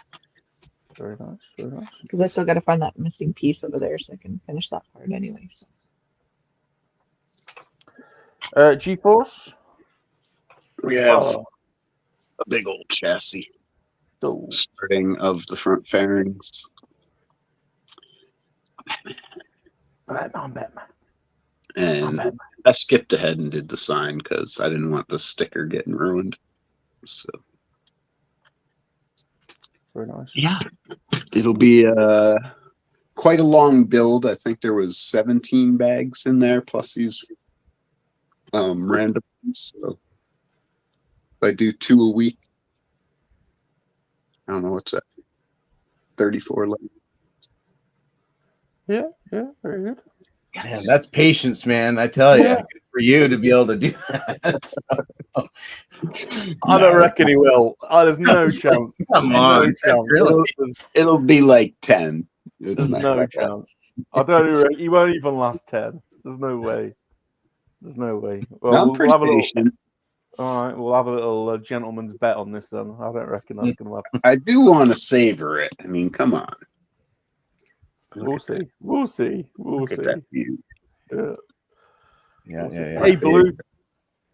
Very nice, very nice. Because I still got to find that missing piece over there so I can finish that part anyway. So. G-Force? We have a big old chassis. Starting of the front fairings. Batman. And I skipped ahead and did the sign because I didn't want the sticker getting ruined. So very nice. Yeah. It'll be quite a long build. I think there was 17 bags in there, plus these random ones. So if I do 2 a week, I don't know what's that. 34 left. Yeah, very good. Man, that's patience, man. I tell you, good for you to be able to do that. I don't reckon he will. There's no chance. Come on, really? It'll be like 10. There's no chance. I don't reckon he won't even last 10. There's no way. There's no way. Well, we'll have a little. All right, we'll have a little gentleman's bet on this then. I don't reckon that's going to happen. I do want to savor it. I mean, come on. We'll see. We'll see. We'll see. That view. Yeah. Hey, Blue.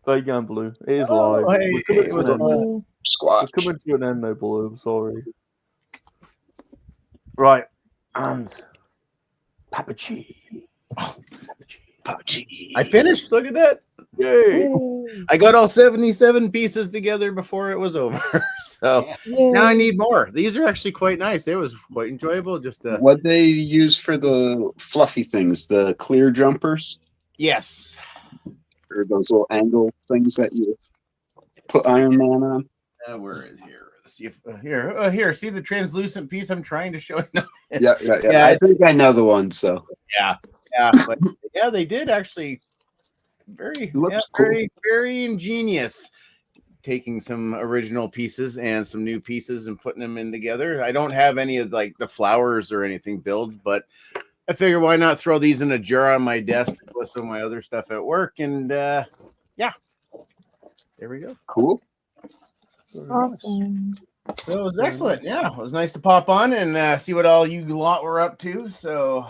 There you go, Blue. It is live. Hey, We're coming to an end. Squash. We're coming to an end, though, Blue. I'm sorry. Right, and Papa G. Papa G. I finished. Look at that. Yay! I got all 77 pieces together before it was over. So now I need more. These are actually quite nice. It was quite enjoyable. Just what they use for the fluffy things, the clear jumpers. Yes. Or those little angle things that you put Iron Man on. Where is here? Let's see if here. See the translucent piece I'm trying to show you. Yeah. I think I know the one. So yeah, but yeah, they did actually. Very ingenious, taking some original pieces and some new pieces and putting them in together. I don't have any of like the flowers or anything built, but I figure why not throw these in a jar on my desk with some of my other stuff at work, and yeah, there we go. Cool. Awesome. So it was excellent. Yeah, it was nice to pop on and see what all you lot were up to. So.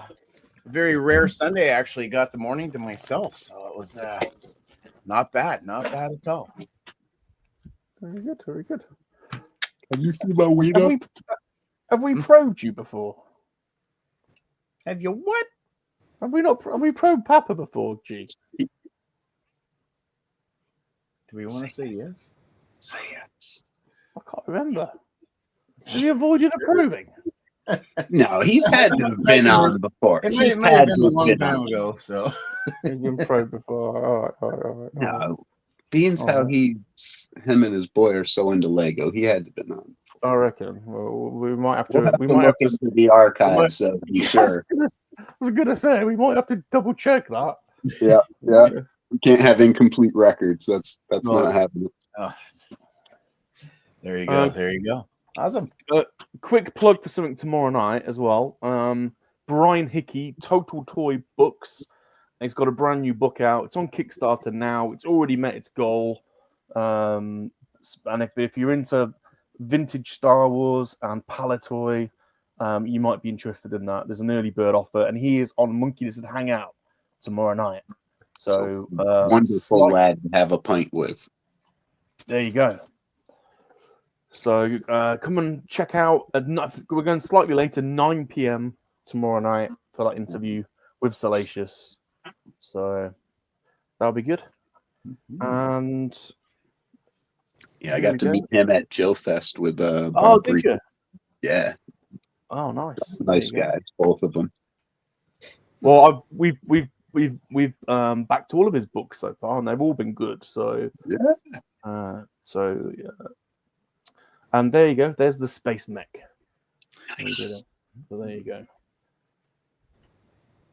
Very rare Sunday. I actually got the morning to myself, so it was not bad at all. Very good, very good. Have you seen my weed up? Have we probed you before? Have you what? Have we probed Papa before, G? Do we want to say yes? Say yes. I can't remember. Have you avoided a probing? No, he's had to have been on before. He's had to have been on ago, so he's been probed before. All right. No, being how him and his boy are so into Lego, he had to have been on. I reckon. Well, we might have to. Look into the archives, so be sure. I was gonna say we might have to double check that. Yeah. We can't have incomplete records. That's No. not happening. Oh. There you go. There you go. Awesome. Quick plug for something tomorrow night as well. Brian Hickey, Total Toy Books. He's got a brand new book out. It's on Kickstarter now. It's already met its goal. And if you're into vintage Star Wars and Palatoy, you might be interested in that. There's an early bird offer, and he is on Monkey-LiZaRD Hangout tomorrow night. So wonderful lad to have a pint with. There you go. So come and check out. We're going slightly later, 9 p.m. tomorrow night for that interview with Salacious. So that'll be good. And yeah, I got to meet him at Joe Fest with oh, did you? Yeah. Oh, nice. Nice guys, both of them. Well, we've backed all of his books so far, and they've all been good. So yeah. Yeah. And there you go. There's the space mech. Nice. So there you go.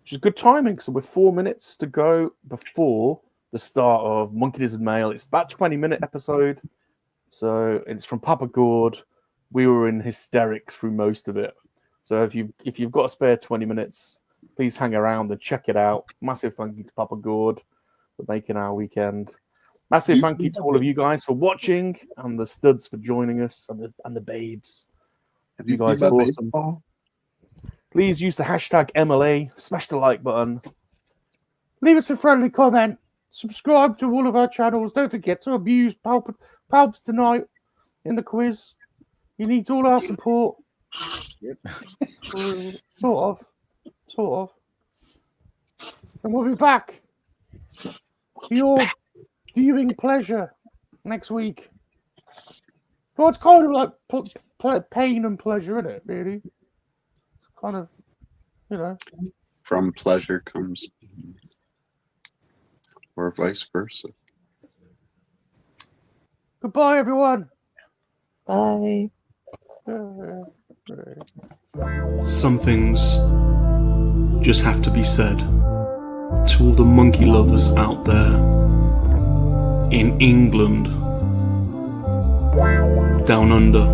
Which is good timing. So we're 4 minutes to go before the start of Monkey-LiZaRD Mail. It's about 20-minute episode. So it's from Papa Gord. We were in hysterics through most of it. So if you've got a spare 20 minutes, please hang around and check it out. Massive thank you to Papa Gord for making our weekend. Massive thank you to all of you guys for watching, and the studs for joining us, and the babes. You guys are awesome. Please use the hashtag MLA, smash the like button, leave us a friendly comment, subscribe to all of our channels. Don't forget to abuse Palps tonight in the quiz. He needs all our support. Yep. Sort of. And we'll be back for your viewing pleasure next week. Well, it's kind of like pain and pleasure, isn't it, really? It's kind of, you know. From pleasure comes pain. Or vice versa. Goodbye, everyone. Bye. Some things just have to be said to all the monkey lovers out there in England, down under,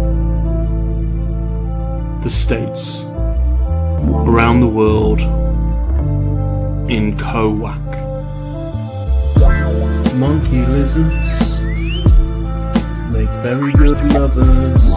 the States, around the world, in KoWaK. Monkey lizards make very good lovers.